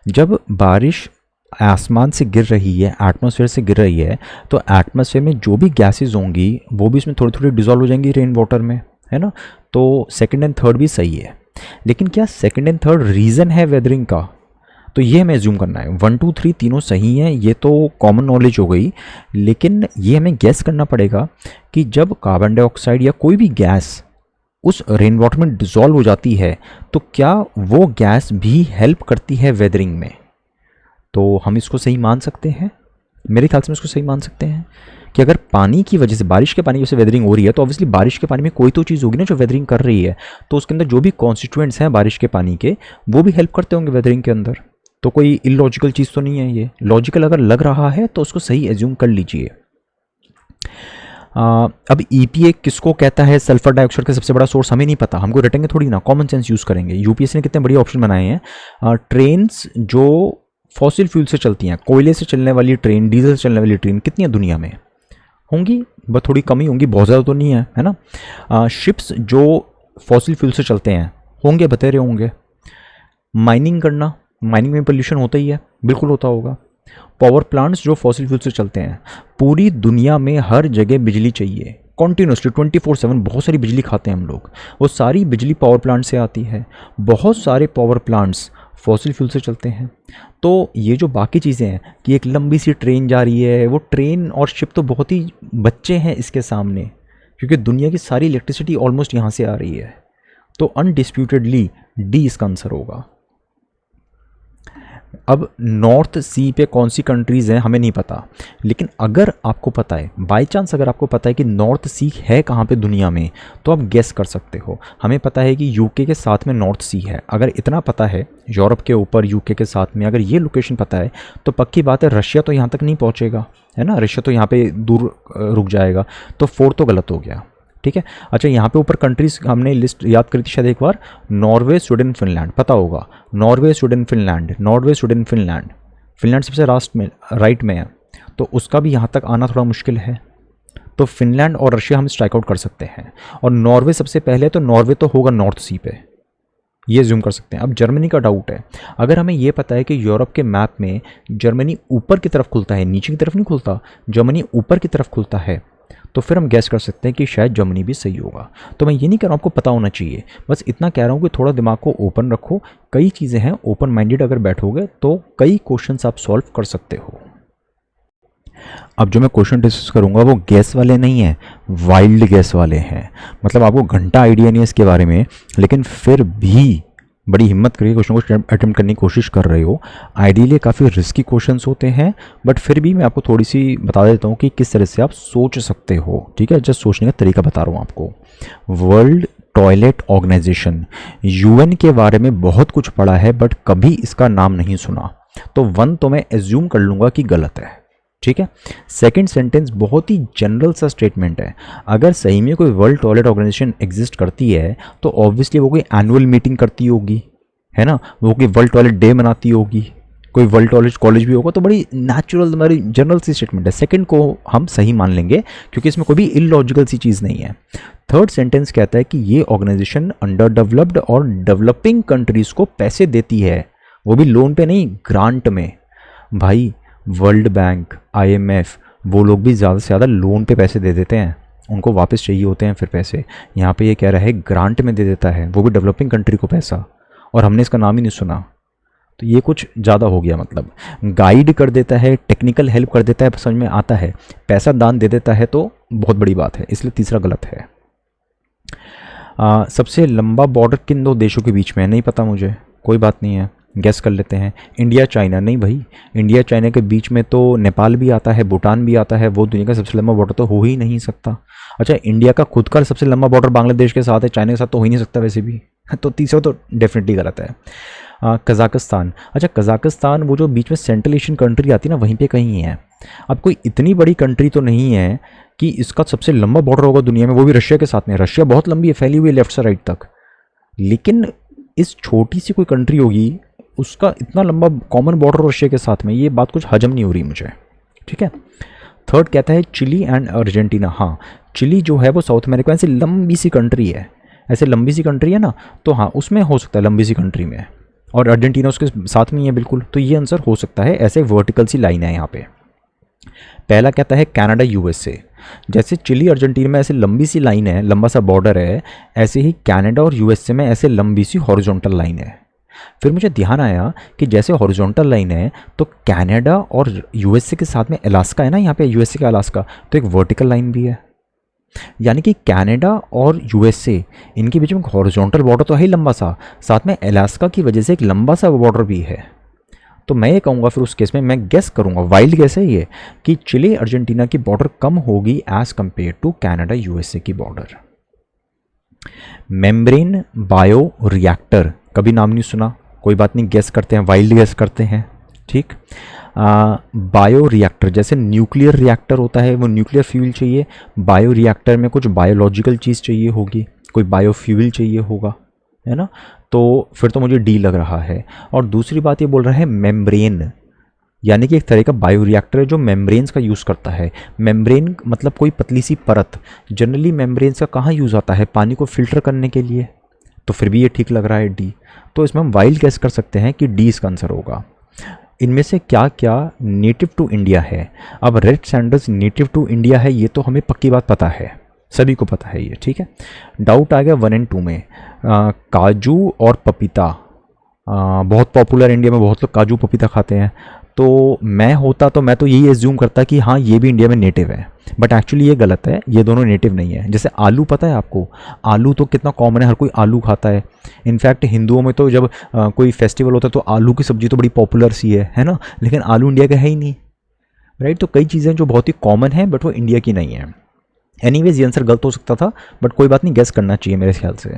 जब बारिश आसमान से गिर रही है, एटमॉस्फेयर से गिर रही है, तो एटमॉस्फेयर में जो भी गैसेज होंगी वो भी इसमें थोड़ी थोड़ी डिजॉल्व हो जाएंगी रेन वाटर में, है ना। तो सेकंड एंड थर्ड भी सही है, लेकिन क्या सेकंड एंड थर्ड रीज़न है वेदरिंग का? तो ये हमें एज्यूम करना है। 1, 2, 3 तीनों सही हैं, ये तो कॉमन नॉलेज हो गई, लेकिन ये हमें गैस करना पड़ेगा कि जब कार्बन डाइऑक्साइड या कोई भी गैस उस रेन वाटर में डिजॉल्व हो जाती है, तो क्या वो गैस भी हेल्प करती है वेदरिंग में? तो हम इसको सही मान सकते हैं। मेरे ख्याल से हम इसको सही मान सकते हैं कि अगर पानी की वजह से, बारिश के पानी की वजह से वेदरिंग हो रही है, तो ऑब्वियसली बारिश के पानी में कोई तो चीज़ होगी ना जो वेदरिंग कर रही है, तो उसके अंदर जो भी कॉन्स्टिट्यूएंट्स हैं बारिश के पानी के, वो भी हेल्प करते होंगे वेदरिंग के अंदर। तो कोई इलॉजिकल चीज़ तो नहीं है ये, लॉजिकल अगर लग रहा है तो उसको सही एज्यूम कर लीजिए। अब EPA किसको कहता है सल्फर डाइऑक्साइड का सबसे बड़ा सोर्स, हमें नहीं पता, हमको रटेंगे थोड़ी ना, कॉमन सेंस यूज़ करेंगे। यूपीएससी ने कितने बढ़िया ऑप्शन बनाए हैं। ट्रेन्स जो फॉसिल फ्यूल से चलती हैं, कोयले से चलने वाली ट्रेन, डीजल से चलने वाली ट्रेन कितनी है दुनिया में? होंगी, बस थोड़ी कमी होंगी, बहुत ज़्यादा तो नहीं है ना। शिप्स जो फॉसिल फ्यूल से चलते हैं होंगे, बतेरे होंगे। माइनिंग करना, माइनिंग में पोल्यूशन होता ही है, बिल्कुल होता होगा। पावर प्लांट्स जो फॉसिल फ्यूल से चलते हैं, पूरी दुनिया में हर जगह बिजली चाहिए कॉन्टीन्यूसली 24/7, बहुत सारी बिजली खाते हैं हम लोग, वो सारी बिजली पावर प्लांट से आती है। बहुत सारे पावर प्लांट्स फॉसिल फ्यूल से चलते हैं। तो ये जो बाकी चीज़ें हैं कि एक लंबी सी ट्रेन जा रही है, वो ट्रेन और शिप तो बहुत ही बच्चे हैं इसके सामने, क्योंकि दुनिया की सारी इलेक्ट्रिसिटी ऑलमोस्ट यहाँ से आ रही है। तो अनडिस्प्यूटेडली डी इसका आंसर होगा। अब नॉर्थ सी पे कौन सी कंट्रीज़ हैं हमें नहीं पता, लेकिन अगर आपको पता है, बाय चांस अगर आपको पता है कि नॉर्थ सी है कहाँ पे दुनिया में, तो आप गेस कर सकते हो। हमें पता है कि यूके के साथ में नॉर्थ सी है, अगर इतना पता है यूरोप के ऊपर यूके के साथ में, अगर ये लोकेशन पता है तो पक्की बात है रशिया तो यहाँ तक नहीं पहुँचेगा, है ना, रशिया तो यहाँ पे दूर रुक जाएगा। तो 4 तो गलत हो गया, ठीक है। अच्छा, यहाँ पे ऊपर कंट्रीज हमने लिस्ट याद करी थी शायद एक बार, नॉर्वे, स्वीडन, फिनलैंड, पता होगा, Norway, Sweden, Finland, Norway, Sweden, Finland. Finland सबसे लास्ट में, राइट में है, तो उसका भी यहाँ तक आना थोड़ा मुश्किल है। तो फिनलैंड और रशिया हम स्ट्राइक आउट कर सकते हैं, और नॉर्वे सबसे पहले, तो नॉर्वे तो होगा नॉर्थ सी पे, ये जूम कर सकते हैं। अब जर्मनी का डाउट है, अगर हमें ये पता है कि यूरोप के मैप में जर्मनी ऊपर की तरफ खुलता है, नीचे की तरफ नहीं खुलता, जर्मनी ऊपर की तरफ खुलता है, तो फिर हम गैस कर सकते हैं कि शायद जर्मनी भी सही होगा। तो मैं ये नहीं कह रहा हूँ आपको पता होना चाहिए, बस इतना कह रहा हूँ कि थोड़ा दिमाग को ओपन रखो, कई चीज़ें हैं, ओपन माइंडेड अगर बैठोगे तो कई क्वेश्चंस आप सॉल्व कर सकते हो। अब जो मैं क्वेश्चन डिस्कस करूंगा वो गैस वाले नहीं हैं, वाइल्ड गैस वाले हैं। मतलब आपको घंटा आइडिया नहीं है इसके बारे में, लेकिन फिर भी बड़ी हिम्मत करके क्वेश्चन को अटेम्प्ट करने की कोशिश कर रहे हो। आइडियली काफ़ी रिस्की क्वेश्चंस होते हैं, बट फिर भी मैं आपको थोड़ी सी बता देता हूँ कि किस तरह से आप सोच सकते हो, ठीक है। जस्ट सोचने का तरीका बता रहा हूँ आपको। वर्ल्ड टॉयलेट ऑर्गेनाइजेशन, यूएन के बारे में बहुत कुछ पढ़ा है बट कभी इसका नाम नहीं सुना, तो 1 तो मैं एज्यूम कर लूँगा कि गलत है, ठीक है। सेकंड सेंटेंस बहुत ही जनरल सा स्टेटमेंट है, अगर सही में कोई वर्ल्ड टॉयलेट ऑर्गेनाइजेशन एग्जिस्ट करती है तो ऑब्वियसली वो कोई एनुअल मीटिंग करती होगी, है ना, वो कोई वर्ल्ड टॉयलेट डे मनाती होगी, कोई वर्ल्ड टॉयलेट कॉलेज भी होगा, तो बड़ी नेचुरल हमारी जनरल सी स्टेटमेंट है। सेकंड को हम सही मान लेंगे क्योंकि इसमें कोई भी इलॉजिकल सी चीज़ नहीं है। थर्ड सेंटेंस कहता है कि ये ऑर्गेनाइजेशन अंडर डेवलप्ड और डेवलपिंग कंट्रीज़ को पैसे देती है, वो भी लोन पे नहीं, ग्रांट में। भाई वर्ल्ड बैंक, IMF, वो लोग भी ज़्यादा से ज़्यादा लोन पे पैसे दे देते हैं, उनको वापस चाहिए होते हैं फिर पैसे। यहाँ पे ये कह रहा है ग्रांट में दे देता है, वो भी डेवलपिंग कंट्री को पैसा, और हमने इसका नाम ही नहीं सुना, तो ये कुछ ज़्यादा हो गया। मतलब गाइड कर देता है, टेक्निकल हेल्प कर देता है, समझ में आता है, पैसा दान दे देता है तो बहुत बड़ी बात है, इसलिए तीसरा गलत है। सबसे लंबा बॉर्डर किन 2 देशों के बीच में है, नहीं पता मुझे, कोई बात नहीं है, गैस कर लेते हैं। इंडिया चाइना, नहीं भाई, इंडिया चाइना के बीच में तो नेपाल भी आता है, भूटान भी आता है, वो दुनिया का सबसे लंबा बॉर्डर तो हो ही नहीं सकता। अच्छा, इंडिया का खुद का सबसे लंबा बॉर्डर बांग्लादेश के साथ है, चाइना के साथ तो हो ही नहीं सकता वैसे भी, तो तीसरा तो डेफिनेटली गलत है। कज़ाकिस्तान, अच्छा कज़ाकिस्तान वो जो बीच में सेंट्रल एशियन कंट्री आती है ना, वहीं पे कहीं है। अब कोई इतनी बड़ी कंट्री तो नहीं है कि इसका सबसे लंबा बॉर्डर होगा दुनिया में, वो भी रशिया के साथ में। रशिया बहुत लंबी है, फैली हुई है लेफ्ट से राइट तक, लेकिन इस छोटी सी कोई कंट्री होगी उसका इतना लंबा कॉमन बॉर्डर रशिया के साथ में, ये बात कुछ हजम नहीं हो रही मुझे, ठीक है। थर्ड कहता है चिली एंड अर्जेंटीना, हाँ चिली जो है वो साउथ अमेरिका, ऐसे लंबी सी कंट्री है, ऐसे लंबी सी कंट्री है ना, तो हाँ उसमें हो सकता है लंबी सी कंट्री में, और अर्जेंटीना उसके साथ में ही है बिल्कुल, तो ये आंसर हो सकता है। ऐसे वर्टिकल सी लाइन है यहाँ पे। पहला कहता है कनाडा USA, जैसे चिली अर्जेंटीना में ऐसे लंबी सी लाइन है, लंबा सा बॉर्डर है, ऐसे ही कनाडा और USA में ऐसे लंबी सी हॉरिजॉन्टल लाइन है। फिर मुझे ध्यान आया कि जैसे हॉरिजॉन्टल लाइन है तो कनाडा और USA के साथ में अलास्का है ना, यहाँ पे USA का अलास्का, तो एक वर्टिकल लाइन भी है, यानी कि कनाडा और USA इनके बीच में हॉरिजॉन्टल बॉर्डर तो है ही लंबा सा, साथ में अलास्का की वजह से एक लंबा सा बॉर्डर भी है। तो मैं ये कहूँगा फिर उस केस में, मैं गेस करूँगा, वाइल्ड गेस है ये, कि चिली अर्जेंटीना की बॉर्डर कम होगी as compare to Canada USA की बॉर्डर। मेम्ब्रेन बायो रिएक्टर कभी नाम नहीं सुना, कोई बात नहीं, गेस करते हैं, वाइल्ड गेस करते हैं, ठीक। बायो रिएक्टर जैसे न्यूक्लियर रिएक्टर होता है, वो न्यूक्लियर फ्यूल चाहिए, बायो रिएक्टर में कुछ बायोलॉजिकल चीज़ चाहिए होगी, कोई बायोफ्यूल चाहिए होगा, है ना। तो फिर तो मुझे डी लग रहा है। और दूसरी बात ये बोल रहा है मेम्ब्रेन, यानी कि एक तरह का बायो रिएक्टर है जो मेम्ब्रेन्स का यूज़ करता है। मेम्ब्रेन मतलब कोई पतली सी परत, जनरली मेम्ब्रेन्स का कहाँ यूज़ आता है, पानी को फिल्टर करने के लिए, तो फिर भी ये ठीक लग रहा है डी। तो इसमें हम वाइल्ड गेस कर सकते हैं कि डी इसका आंसर होगा। इनमें से क्या क्या नेटिव टू इंडिया है? अब red sandals native to India है ये तो हमें पक्की बात पता है, सभी को पता है ये, ठीक है। डाउट आ गया 1 और 2 में। काजू और पपीता बहुत पॉपुलर, इंडिया में बहुत लोग काजू पपीता खाते हैं, तो मैं होता तो मैं तो यही एज्यूम करता कि हाँ ये भी इंडिया में नेटिव है, बट एक्चुअली ये गलत है, ये दोनों नेटिव नहीं है। जैसे आलू, पता है आपको, आलू तो कितना कॉमन है, हर कोई आलू खाता है। इनफैक्ट हिंदुओं में तो जब कोई फेस्टिवल होता है तो आलू की सब्जी तो बड़ी पॉपुलर सी है ना, लेकिन आलू इंडिया का है ही नहीं, राइट। तो कई चीज़ें जो बहुत ही कॉमन है बट वो इंडिया की नहीं है। एनीवेज ये आंसर गलत हो सकता था, बट कोई बात नहीं, गेस करना चाहिए मेरे ख्याल से।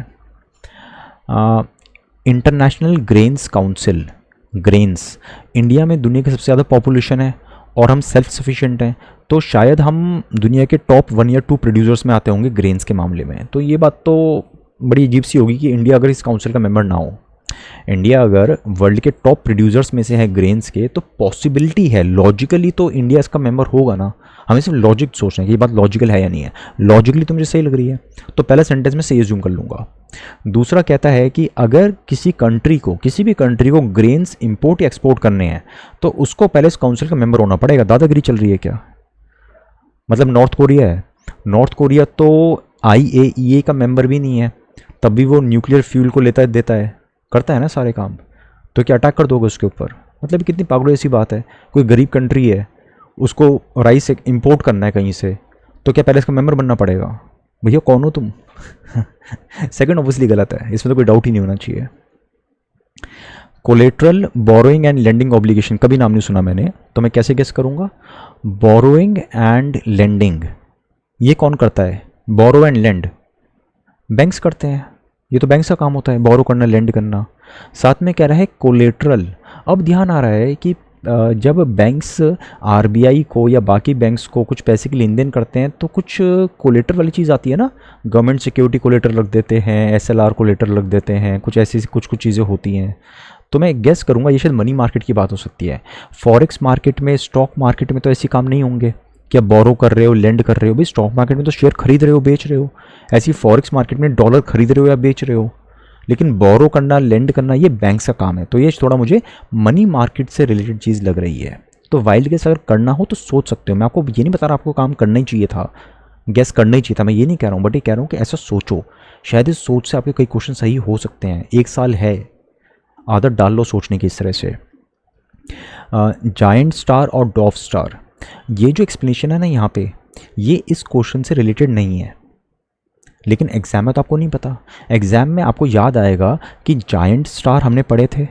International grains council, grains, India में दुनिया की सबसे ज़्यादा पॉपुलेशन है और हम सेल्फ सफिशिएंट हैं, तो शायद हम दुनिया के टॉप 1 या 2 प्रोड्यूसर्स में आते होंगे ग्रेन्स के मामले में। तो ये बात तो बड़ी अजीब सी होगी कि इंडिया अगर इस काउंसिल का मेंबर ना हो। इंडिया अगर वर्ल्ड के टॉप प्रोड्यूसर्स में से है ग्रेन्स के, तो पॉसिबिलिटी है, लॉजिकली तो इंडिया इसका मेंबर होगा ना। हमें सिर्फ लॉजिक सोचना है कि ये बात लॉजिकल है या नहीं है। लॉजिकली तो मुझे सही लग रही है, तो पहला सेंटेंस में सही अज्यूम कर लूँगा। दूसरा कहता है कि अगर किसी कंट्री को, किसी भी कंट्री को ग्रेन्स इंपोर्ट या एक्सपोर्ट करने हैं तो उसको पहले इस काउंसिल का मेंबर होना पड़ेगा। दादागिरी चल रही है क्या? मतलब नॉर्थ कोरिया है, नॉर्थ कोरिया तो IAEA का मेंबर भी नहीं है, तब भी वो न्यूक्लियर फ्यूल को लेता है, देता है, करता है ना सारे काम, तो क्या अटैक कर दोगे उसके ऊपर? मतलब कितनी पागल ऐसी बात है। कोई गरीब कंट्री है, उसको राइस इंपोर्ट करना है कहीं से, तो क्या पहले इसका मेंबर बनना पड़ेगा? भैया कौन हो तुम? सेकंड ऑब्वियसली गलत है, इसमें तो कोई डाउट ही नहीं होना चाहिए। Collateral borrowing and lending obligation कभी नाम नहीं सुना मैंने, तो मैं कैसे गेस करूंगा? बोरोइंग एंड लेंडिंग ये कौन करता है? बोरो एंड लेंड बैंक्स करते हैं, ये तो बैंक्स का काम होता है, बोरो करना, लेंड करना। साथ में कह रहा है कोलेट्रल। अब ध्यान आ रहा है कि जब बैंक्स RBI को या बाकी बैंक्स को कुछ पैसे की लेन देन करते हैं तो कुछ कोलेटर वाली चीज़ आती है ना, गवर्नमेंट सिक्योरिटी कोलेटर रख देते हैं, SLR कोलेटर रख देते हैं, कुछ ऐसी कुछ चीज़ें होती हैं। तो मैं गेस करूंगा ये शायद मनी मार्केट की बात हो सकती है। फॉरेक्स मार्केट में, स्टॉक मार्केट में तो ऐसे काम नहीं होंगे कि आप बोरो कर रहे हो, लेंड कर रहे हो। भाई स्टॉक मार्केट में तो शेयर खरीद रहे हो, बेच रहे हो। ऐसी फॉरेक्स मार्केट में डॉलर खरीद रहे हो या बेच रहे हो, लेकिन बोरो करना, लेंड करना ये बैंक्स का काम है। तो ये थोड़ा मुझे मनी मार्केट से रिलेटेड चीज़ लग रही है। तो वाइल्ड गेस अगर करना हो तो सोच सकते हो। मैं आपको ये नहीं बता रहा आपको काम करना ही चाहिए था, गेस करना ही चाहिए था, मैं ये नहीं कह रहा हूँ, बट ये कह रहा हूँ कि ऐसा सोचो, शायद इस सोच से आपके कई क्वेश्चन सही हो सकते हैं। 1 साल है, आदत डाल लो सोचने की इस तरह से। जायंट स्टार और डॉर्फ स्टार, ये जो एक्सप्लेनेशन है ना यहाँ पे, ये इस क्वेश्चन से रिलेटेड नहीं है, लेकिन एग्जाम में तो आपको नहीं पता। एग्जाम में आपको याद आएगा कि जायंट स्टार हमने पढ़े थे,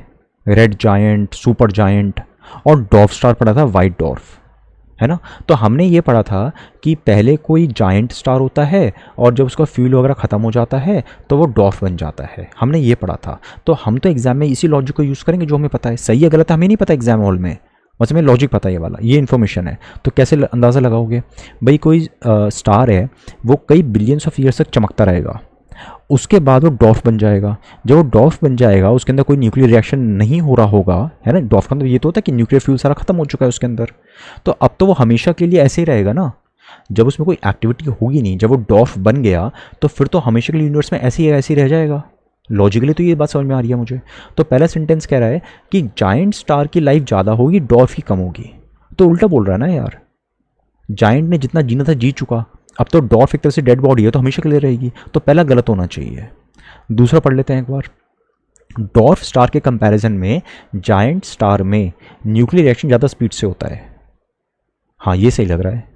रेड जायंट, सुपर जायंट, और डॉर्फ स्टार पढ़ा था, वाइट डॉर्फ, है ना। तो हमने ये पढ़ा था कि पहले कोई जायंट स्टार होता है और जब उसका फ्यूल वगैरह ख़त्म हो जाता है तो वो डॉर्फ बन जाता है, हमने ये पढ़ा था। तो हम तो एग्जाम में इसी लॉजिक को यूज़ करेंगे जो हमें पता है। सही है गलत है हमें नहीं पता एग्जाम हॉल में, बस हमें लॉजिक पता है, ये वाला ये इन्फॉर्मेशन है। तो कैसे अंदाज़ा लगाओगे? भाई कोई स्टार है, वो कई बिलियंस ऑफ ईयर्स तक चमकता रहेगा, उसके बाद वो डॉर्फ बन जाएगा। जब वो डॉर्फ बन जाएगा, उसके अंदर कोई न्यूक्लियर रिएक्शन नहीं हो रहा होगा, है ना। डॉर्फ का अंदर ये तो होता है कि न्यूक्लियर फ्यूल सारा खत्म हो चुका है उसके अंदर, तो अब तो वो हमेशा के लिए ऐसे ही रहेगा ना। जब उसमें कोई एक्टिविटी होगी नहीं, जब वो डॉर्फ बन गया तो फिर तो हमेशा के लिए यूनिवर्स में ऐसे ही रह जाएगा। लॉजिकली तो ये बात समझ में आ रही है मुझे। तो पहला सेंटेंस कह रहा है कि जायंट स्टार की लाइफ ज़्यादा होगी, डॉर्फ ही कम होगी। तो उल्टा बोल रहा है ना यार, जायंट ने जितना जीना था जी चुका, अब तो डॉर्फ एक तरह से डेड बॉडी है, तो हमेशा के लिए रहेगी। तो पहला गलत होना चाहिए। दूसरा पढ़ लेते हैं एक बार। डॉर्फ स्टार के कंपैरिजन में जायंट स्टार में न्यूक्लियर रिएक्शन ज़्यादा स्पीड से होता है। हाँ ये सही लग रहा है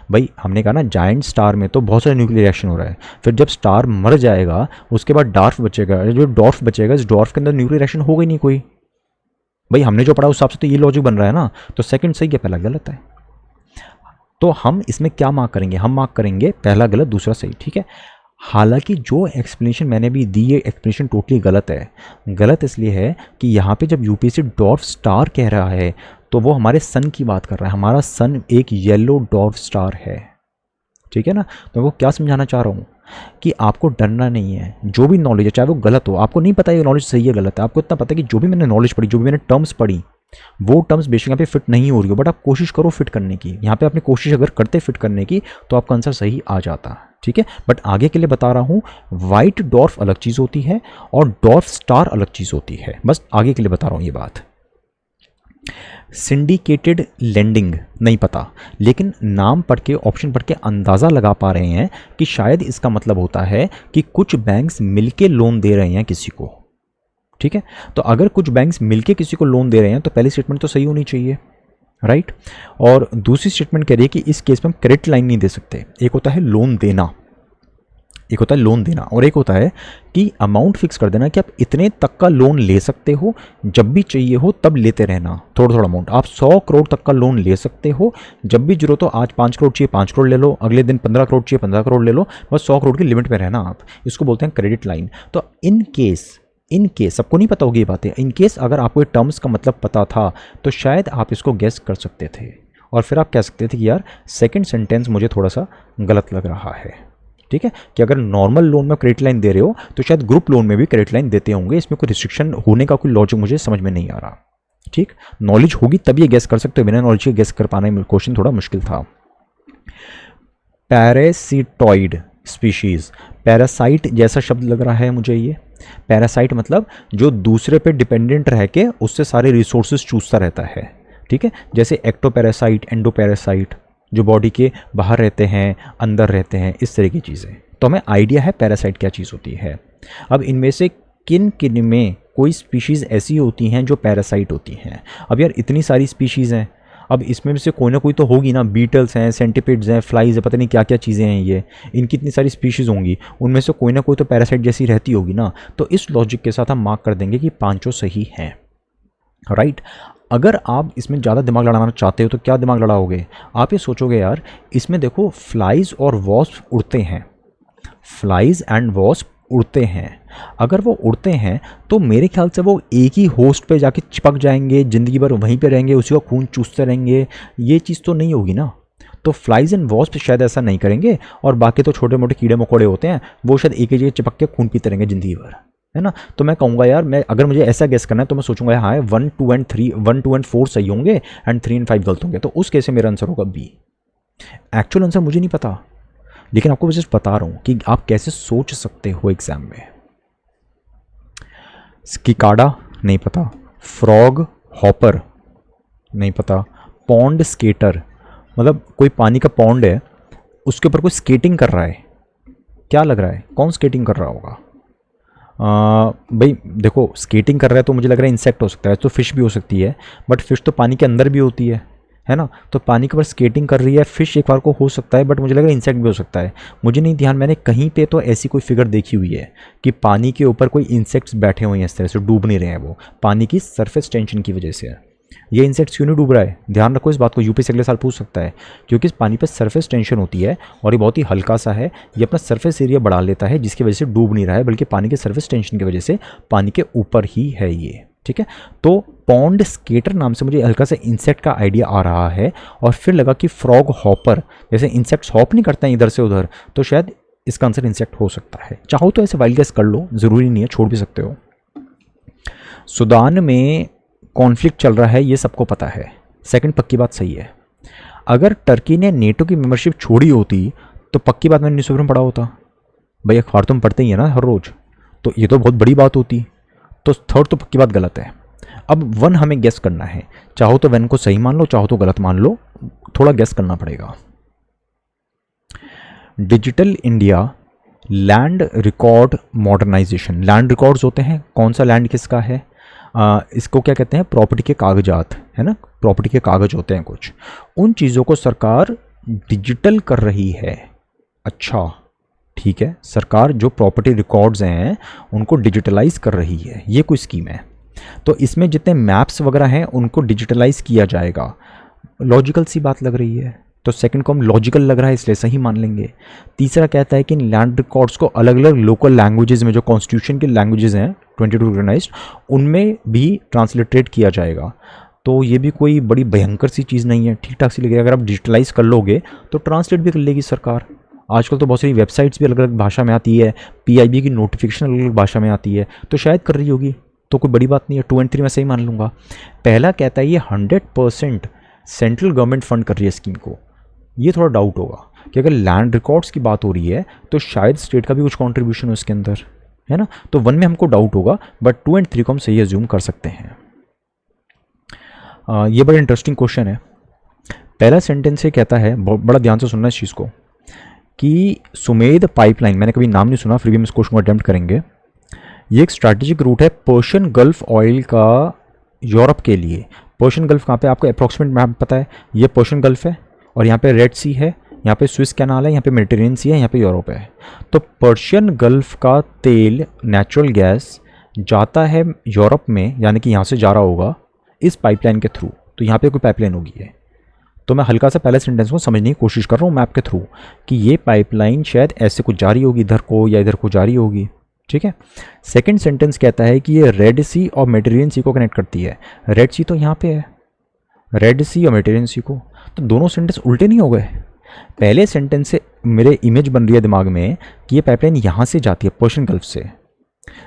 भाई। हमने कहा ना जायंट स्टार में तो बहुत सारे न्यूक्लियर रिएक्शन हो रहा है, फिर जब स्टार मर जाएगा उसके बाद डॉर्फ बचेगा, जो डॉर्फ बचेगा इस डॉर्फ के अंदर न्यूक्लियर रिएक्शन होगा ही नहीं कोई, भाई हमने जो पढ़ा उस हिसाब से तो ये लॉजिक बन रहा है ना, तो सेकंड सही है, पहला गलत है। तो हम इसमें क्या मार्क करेंगे, हम मार्क करेंगे पहला गलत दूसरा सही, ठीक है। हालांकि जो एक्सप्लेनेशन मैंने भी दी, ये एक्सप्लेनेशन टोटली गलत है। गलत इसलिए है कि यहाँ पे जब यूपीएससी डॉर्फ स्टार कह रहा है तो वो हमारे सन की बात कर रहा है। हमारा सन एक येलो डॉर्फ स्टार है, ठीक है ना। तो वो क्या समझाना चाह रहा हूँ कि आपको डरना नहीं है। जो भी नॉलेज है चाहे वो गलत हो, आपको नहीं पता ये नॉलेज सही है गलत है, आपको इतना पता है कि जो भी मैंने नॉलेज पढ़ी, जो भी मैंने टर्म्स पढ़ी, वो टर्म्स बेशक यहाँ पे फिट नहीं हो रही हो, बट आप कोशिश करो फिट करने की। यहाँ पे आपने कोशिश अगर करते फिट करने की तो आपका आंसर सही आ जाता, ठीक है। बट आगे के लिए बता रहा हूँ, वाइट डॉर्फ अलग चीज़ होती है और डॉर्फ स्टार अलग चीज़ होती है, बस आगे के लिए बता रहा हूँ ये बात। सिंडिकेटेड लेंडिंग नहीं पता, लेकिन नाम पढ़ के, ऑप्शन पढ़ के अंदाज़ा लगा पा रहे हैं कि शायद इसका मतलब होता है कि कुछ बैंक्स मिलके लोन दे रहे हैं किसी को, ठीक है। तो अगर कुछ बैंक्स मिलके किसी को लोन दे रहे हैं तो पहली स्टेटमेंट तो सही होनी चाहिए, राइट। और दूसरी स्टेटमेंट कह रही है कि इस केस में हम क्रेडिट लाइन नहीं दे सकते। एक होता है लोन देना, एक होता है लोन देना, और एक होता है कि अमाउंट फिक्स कर देना कि आप इतने तक का लोन ले सकते हो, जब भी चाहिए हो तब लेते रहना थोड़ा थोड़ा अमाउंट। आप 100 करोड़ तक का लोन ले सकते हो, जब भी जरूरत हो, आज 5 करोड़ चाहिए 5 करोड़ ले लो, अगले दिन 15 करोड़ चाहिए 15 करोड़ ले लो, बस 100 करोड़ की लिमिट में रहना आप। इसको बोलते हैं क्रेडिट लाइन। तो इन केस सबको नहीं पता होगी ये बातें, इन केस अगर आपको टर्म्स का मतलब पता था तो शायद आप इसको गेस कर सकते थे, और फिर आप कह सकते थे कि यार सेकंड सेंटेंस मुझे थोड़ा सा गलत लग रहा है, ठीक है। कि अगर नॉर्मल लोन में क्रेडिट लाइन दे रहे हो तो शायद ग्रुप लोन में भी क्रेडिट लाइन देते होंगे, इसमें कोई रिस्ट्रिक्शन होने का कोई लॉजिक मुझे समझ में नहीं आ रहा, ठीक। नॉलेज होगी तब ये गेस कर सकते हो, बिना नॉलेज के गेस कर पाना क्वेश्चन थोड़ा मुश्किल था। पैरासिटॉइड स्पीशीज, पैरासाइट जैसा शब्द लग रहा है मुझे ये। पैरासाइट मतलब जो दूसरे पे डिपेंडेंट रह के उससे सारे रिसोर्सेज चूसता रहता है, ठीक है। जैसे एक्टोपैरासाइट, एंडोपैरासाइट, जो बॉडी के बाहर रहते हैं अंदर रहते हैं, इस तरह की चीज़ें। तो हमें आइडिया है पैरासाइट क्या चीज़ होती है। अब इनमें से किन किन में कोई स्पीशीज़ ऐसी होती हैं जो पैरासाइट होती हैं। अब यार इतनी सारी स्पीशीज़ हैं, अब इसमें से कोई ना कोई तो होगी ना। बीटल्स हैं, सेंटिपिड्स हैं, फ्लाइज है, पता नहीं क्या क्या चीज़ें हैं ये, इनकी इतनी सारी स्पीशीज़ होंगी, उनमें से कोई ना कोई तो पैरासाइट जैसी रहती होगी ना। तो इस लॉजिक के साथ हम मार्क कर देंगे कि पांचों सही हैं, राइट। अगर आप इसमें ज़्यादा दिमाग लड़ाना चाहते हो तो क्या दिमाग लड़ाओगे, आप ये सोचोगे यार इसमें देखो फ्लाइज और वॉस्प उड़ते हैं, फ्लाइज एंड वॉस्प उड़ते हैं। अगर वो उड़ते हैं तो मेरे ख्याल से वो एक ही होस्ट पे जाके चिपक जाएंगे, ज़िंदगी भर वहीं पे रहेंगे, उसी का खून चूसते रहेंगे, ये चीज़ तो नहीं होगी ना। तो फ्लाइज एंड वॉस्प शायद ऐसा नहीं करेंगे, और बाकी तो छोटे मोटे कीड़े मकोड़े होते हैं, वो शायद एक ही जगह चिपक के खून पीते रहेंगे ज़िंदगी भर, है ना। तो मैं कहूँगा यार, मैं अगर मुझे ऐसा गेस करना है तो मैं सोचूंगा हाँ 1, 2 एंड 3, 1, 2 एंड 4 सही होंगे एंड 3 एंड 5 गलत होंगे। तो उस केस में मेरा आंसर होगा बी। एक्चुअल आंसर मुझे नहीं पता, लेकिन आपको बस बता रहा हूँ कि आप कैसे सोच सकते हो एग्जाम में। स्किकाडा नहीं पता, फ्रॉग हॉपर नहीं पता, पॉन्ड स्केटर मतलब कोई पानी का पॉन्ड है उसके ऊपर कोई स्केटिंग कर रहा है, क्या लग रहा है कौन स्केटिंग कर रहा होगा। भाई देखो स्केटिंग कर रहा है तो मुझे लग रहा है इंसेक्ट हो सकता है, तो फिश भी हो सकती है, बट फिश तो पानी के अंदर भी होती है ना। तो पानी के ऊपर स्केटिंग कर रही है फिश, एक बार को हो सकता है, बट मुझे लग रहा है इंसेक्ट भी हो सकता है। मुझे नहीं ध्यान, मैंने कहीं पे तो ऐसी कोई फिगर देखी हुई है कि पानी के ऊपर कोई इंसेक्ट्स बैठे हुए हैं, इस तरह से डूब नहीं रहे हैं, वो पानी की सरफेस टेंशन की वजह से है। ये इंसेक्ट्स क्यों नहीं डूब रहा है, ध्यान रखो इस बात को, यूपी से अगले साल पूछ सकता है। क्योंकि इस पानी पर सरफेस टेंशन होती है और ये बहुत ही हल्का सा है, ये अपना सरफेस एरिया बढ़ा लेता है, जिसकी वजह से डूब नहीं रहा है, बल्कि पानी के सरफेस टेंशन की वजह से पानी के ऊपर ही है ये, ठीक है। तो पॉन्ड स्केटर नाम से मुझे हल्का सा इंसेक्ट का आइडिया आ रहा है, और फिर लगा कि फ्रॉग हॉपर, जैसे इंसेक्ट्स हॉप नहीं करते हैं इधर से उधर, तो शायद इसका आंसर इंसेक्ट हो सकता है। चाहो तो ऐसे वाइल्ड गेस कर लो, ज़रूरी नहीं है, छोड़ भी सकते हो। सूडान में कॉन्फ्लिक्ट चल रहा है, ये सबको पता है, सेकंड पक्की बात सही है। अगर टर्की ने नेटो की मेंबरशिप छोड़ी होती तो पक्की बात मैंने न्यूज़पेपर में पढ़ा होता। भाई अखबार तुम पढ़ते ही है ना हर रोज़, तो ये तो बहुत बड़ी बात होती। तो थर्ड तो पक्की बात गलत है। अब 1 हमें गेस करना है, चाहो तो 1 को सही मान लो, चाहो तो गलत मान लो, थोड़ा गेस करना पड़ेगा। Digital India land record modernisation, land records होते हैं, कौन सा लैंड किसका है, इसको क्या कहते हैं, प्रॉपर्टी के कागजात, है ना, प्रॉपर्टी के कागज होते हैं कुछ, उन चीज़ों को सरकार डिजिटल कर रही है। अच्छा ठीक है, सरकार जो प्रॉपर्टी रिकॉर्ड्स हैं उनको डिजिटलाइज कर रही है, ये कोई स्कीम है। तो इसमें जितने मैप्स वगैरह हैं उनको डिजिटलाइज किया जाएगा। लॉजिकल सी बात लग रही है, तो सेकंड को हम लॉजिकल लग रहा है इसलिए सही मान लेंगे। तीसरा कहता है कि इन लैंड रिकॉर्ड्स को अलग अलग लोकल लैंग्वेजेस में, जो कॉन्स्टिट्यूशन के लैंग्वेजेस हैं 22 रिकॉग्नाइज्ड, उनमें भी ट्रांसलिटरेट किया जाएगा। तो ये भी कोई बड़ी भयंकर सी चीज़ नहीं है, ठीक ठाक सी लगेगी। अगर आप डिजिटलाइज कर लोगे तो ट्रांसलेट भी कर लेगी सरकार। आजकल तो बहुत सारी वेबसाइट्स भी अलग अलग भाषा में आती है, PIB की नोटिफिकेशन अलग अलग भाषा में आती है, तो शायद कर रही होगी, तो कोई बड़ी बात नहीं है। 2 और 3 में सही मान लूँगा। पहला कहता है ये 100% सेंट्रल गवर्नमेंट फंड कर रही है स्कीम को। ये थोड़ा डाउट होगा कि अगर लैंड रिकॉर्ड्स की बात हो रही है तो शायद स्टेट का भी कुछ कॉन्ट्रीब्यूशन हो इसके अंदर, है ना। तो 1 में हमको डाउट होगा, बट 2 और 3 को हम सही एज्यूम कर सकते हैं। ये बड़ा इंटरेस्टिंग क्वेश्चन है। पहला सेंटेंस से कहता है, बड़ा ध्यान से सुनना इस चीज़ को, कि सुमेध पाइपलाइन, मैंने कभी नाम नहीं सुना, फिर भी हम इस क्वेश्चन को अटेम्प्ट करेंगे। ये एक स्ट्रैटेजिक रूट है पर्शियन गल्फ ऑयल का यूरोप के लिए। पर्शियन गल्फ कहाँ पे, आपको अप्रॉक्सीमेट मैप पता है, ये पर्शियन गल्फ है और यहाँ पे रेड सी है, यहाँ पे स्विस कैनाल है, यहाँ पे मेडिटेरियन सी है, यहाँ पे यूरोप है। तो पर्शियन गल्फ का तेल, नेचुरल गैस जाता है यूरोप में, यानी कि यहाँ से जा रहा होगा इस पाइपलाइन के थ्रू। तो यहाँ पे कोई पाइपलाइन होगी है। तो मैं हल्का सा पहले सेंटेंस को समझने की कोशिश कर रहा हूँ मैप के थ्रू, कि ये पाइपलाइन शायद ऐसे कुछ जारी होगी इधर को या इधर को जारी होगी, ठीक है। सेकंड सेंटेंस कहता है कि ये रेड सी और मेडिटेरियन सी को कनेक्ट करती है। रेड सी तो यहाँ पे है, रेड सी और मेडिटेरियन सी को, तो दोनों सेंटेंस उल्टे नहीं हो गए। पहले सेंटेंस से मेरे इमेज बन रही है दिमाग में कि ये पाइपलाइन यहाँ से जाती है पर्शियन गल्फ से।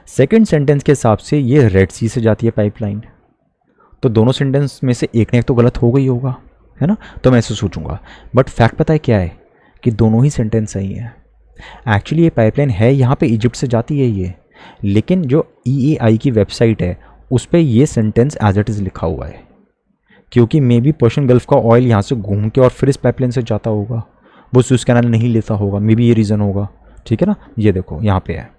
सेकंड सेंटेंस के हिसाब से ये रेड सी से जाती है पाइपलाइन। तो दोनों सेंटेंस में से एक ना एक तो गलत हो गई होगा, है ना। तो मैं ऐसे सोचूंगा, बट फैक्ट पता है क्या है, कि दोनों ही सेंटेंस सही है। एक्चुअली ये पाइपलाइन है यहाँ पे इजिप्ट से जाती है ये, लेकिन जो EAI की वेबसाइट है उस पर ये सेंटेंस एज इट इज़ लिखा हुआ है, क्योंकि मे बी पर्शियन गल्फ का ऑयल यहाँ से घूम के और फिर इस पाइपलाइन से जाता होगा, वो स्विस कैनाल नहीं लेता होगा, मे बी ये रीज़न होगा, ठीक है ना। ये देखो यहाँ पे है।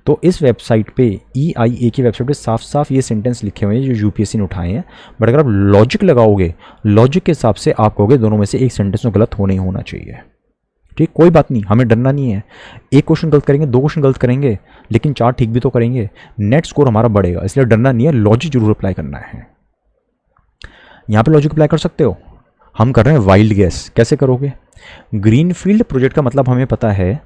तो इस वेबसाइट पे, EIA की वेबसाइट पे साफ साफ ये सेंटेंस लिखे हुए हैं जो UPSC ने उठाए हैं। बट अगर आप लॉजिक लगाओगे, लॉजिक के हिसाब से आप कहोगे दोनों में से एक सेंटेंस में गलत होना ही होना चाहिए, ठीक। कोई बात नहीं, हमें डरना नहीं है। एक क्वेश्चन गलत करेंगे, 2 क्वेश्चन गलत करेंगे, लेकिन 4 ठीक भी तो करेंगे, नेट स्कोर हमारा बढ़ेगा, इसलिए डरना नहीं है, लॉजिक जरूर अप्लाई करना है। यहाँ पे लॉजिक अप्लाई कर सकते हो। हम कर रहे हैं वाइल्ड गैस, कैसे करोगे। ग्रीनफील्ड प्रोजेक्ट का मतलब हमें पता है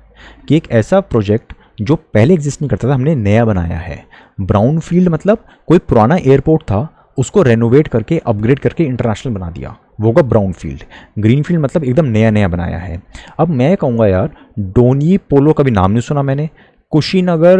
कि एक ऐसा प्रोजेक्ट जो पहले एग्जिस्ट नहीं करता था, हमने नया बनाया है। ब्राउन फील्ड मतलब कोई पुराना एयरपोर्ट था, उसको रेनोवेट करके, अपग्रेड करके इंटरनेशनल बना दिया, वो होगा ब्राउन फील्ड। ग्रीन फील्ड मतलब एकदम नया नया बनाया है। अब मैं कहूँगा यार, डोनी पोलो कभी नाम नहीं सुना मैंने। कुशीनगर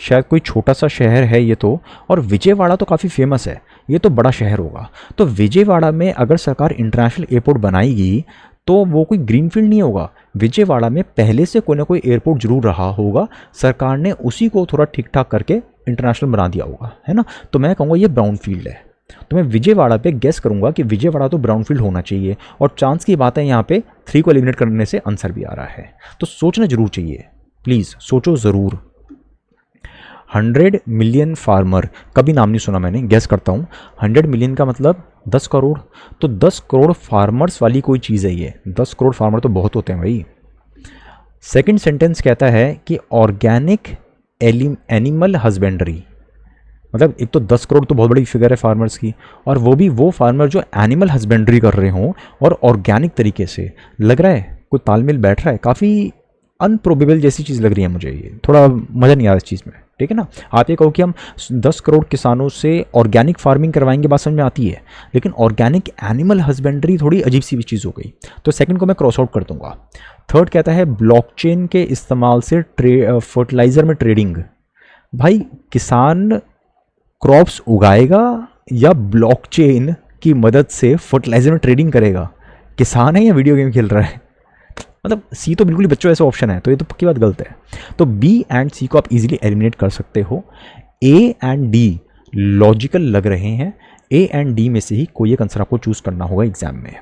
शायद कोई छोटा सा शहर है ये तो, और विजयवाड़ा तो काफ़ी फेमस है, ये तो बड़ा शहर होगा। तो विजयवाड़ा में अगर सरकार इंटरनेशनल एयरपोर्ट बनाएगी तो वो कोई ग्रीनफील्ड नहीं होगा। विजयवाड़ा में पहले से कोई ना कोई एयरपोर्ट जरूर रहा होगा, सरकार ने उसी को थोड़ा ठीक ठाक करके इंटरनेशनल बना दिया होगा, है ना। तो मैं कहूँगा ये ब्राउन फील्ड है। तो मैं विजयवाड़ा पे गेस करूँगा कि विजयवाड़ा तो ब्राउन फील्ड होना चाहिए, और चांस की बात है यहाँ पे 3 को एलिमिनेट करने से आंसर भी आ रहा है। तो सोचना जरूर चाहिए, प्लीज़ सोचो ज़रूर। 100 मिलियन फार्मर, कभी नाम नहीं सुना मैंने, गेस करता हूँ 100 मिलियन का मतलब 10 करोड़। तो 10 करोड़ फार्मर्स वाली कोई चीज़ है ये। 10 करोड़ फार्मर तो बहुत होते हैं भाई। सेकंड सेंटेंस कहता है कि ऑर्गेनिक एनिमल हस्बेंड्री, मतलब एक तो 10 करोड़ तो बहुत बड़ी फिगर है फार्मर्स की, और वो भी वो फार्मर जो एनिमल हस्बेंड्री कर रहे हों और ऑर्गेनिक तरीके से। लग रहा है कोई तालमेल बैठ रहा है, काफ़ी अनप्रोबेबल जैसी चीज़ लग रही है मुझे, ये थोड़ा मज़ा नहीं आ रहा इस चीज़ में, ठीक है ना। आप ये कहो कि हम 10 करोड़ किसानों से ऑर्गेनिक फार्मिंग करवाएंगे, बात समझ में आती है, लेकिन ऑर्गेनिक एनिमल हस्बेंड्री थोड़ी अजीब सी भी चीज़ हो गई। तो सेकंड को मैं क्रॉस आउट कर दूंगा। थर्ड कहता है ब्लॉकचेन के इस्तेमाल से फर्टिलाइज़र में ट्रेडिंग। भाई किसान क्रॉप्स उगाएगा या ब्लॉकचेन की मदद से फर्टिलाइज़र में ट्रेडिंग करेगा? किसान है या वीडियो गेम खेल रहा है? मतलब सी तो बिल्कुल ही बच्चों ऐसा ऑप्शन है, तो ये तो पक्की बात गलत है। तो बी एंड सी को आप इजीली एलिमिनेट कर सकते हो। ए एंड डी लॉजिकल लग रहे हैं, ए एंड डी में से ही कोई एक आंसर आपको चूज करना होगा एग्जाम में।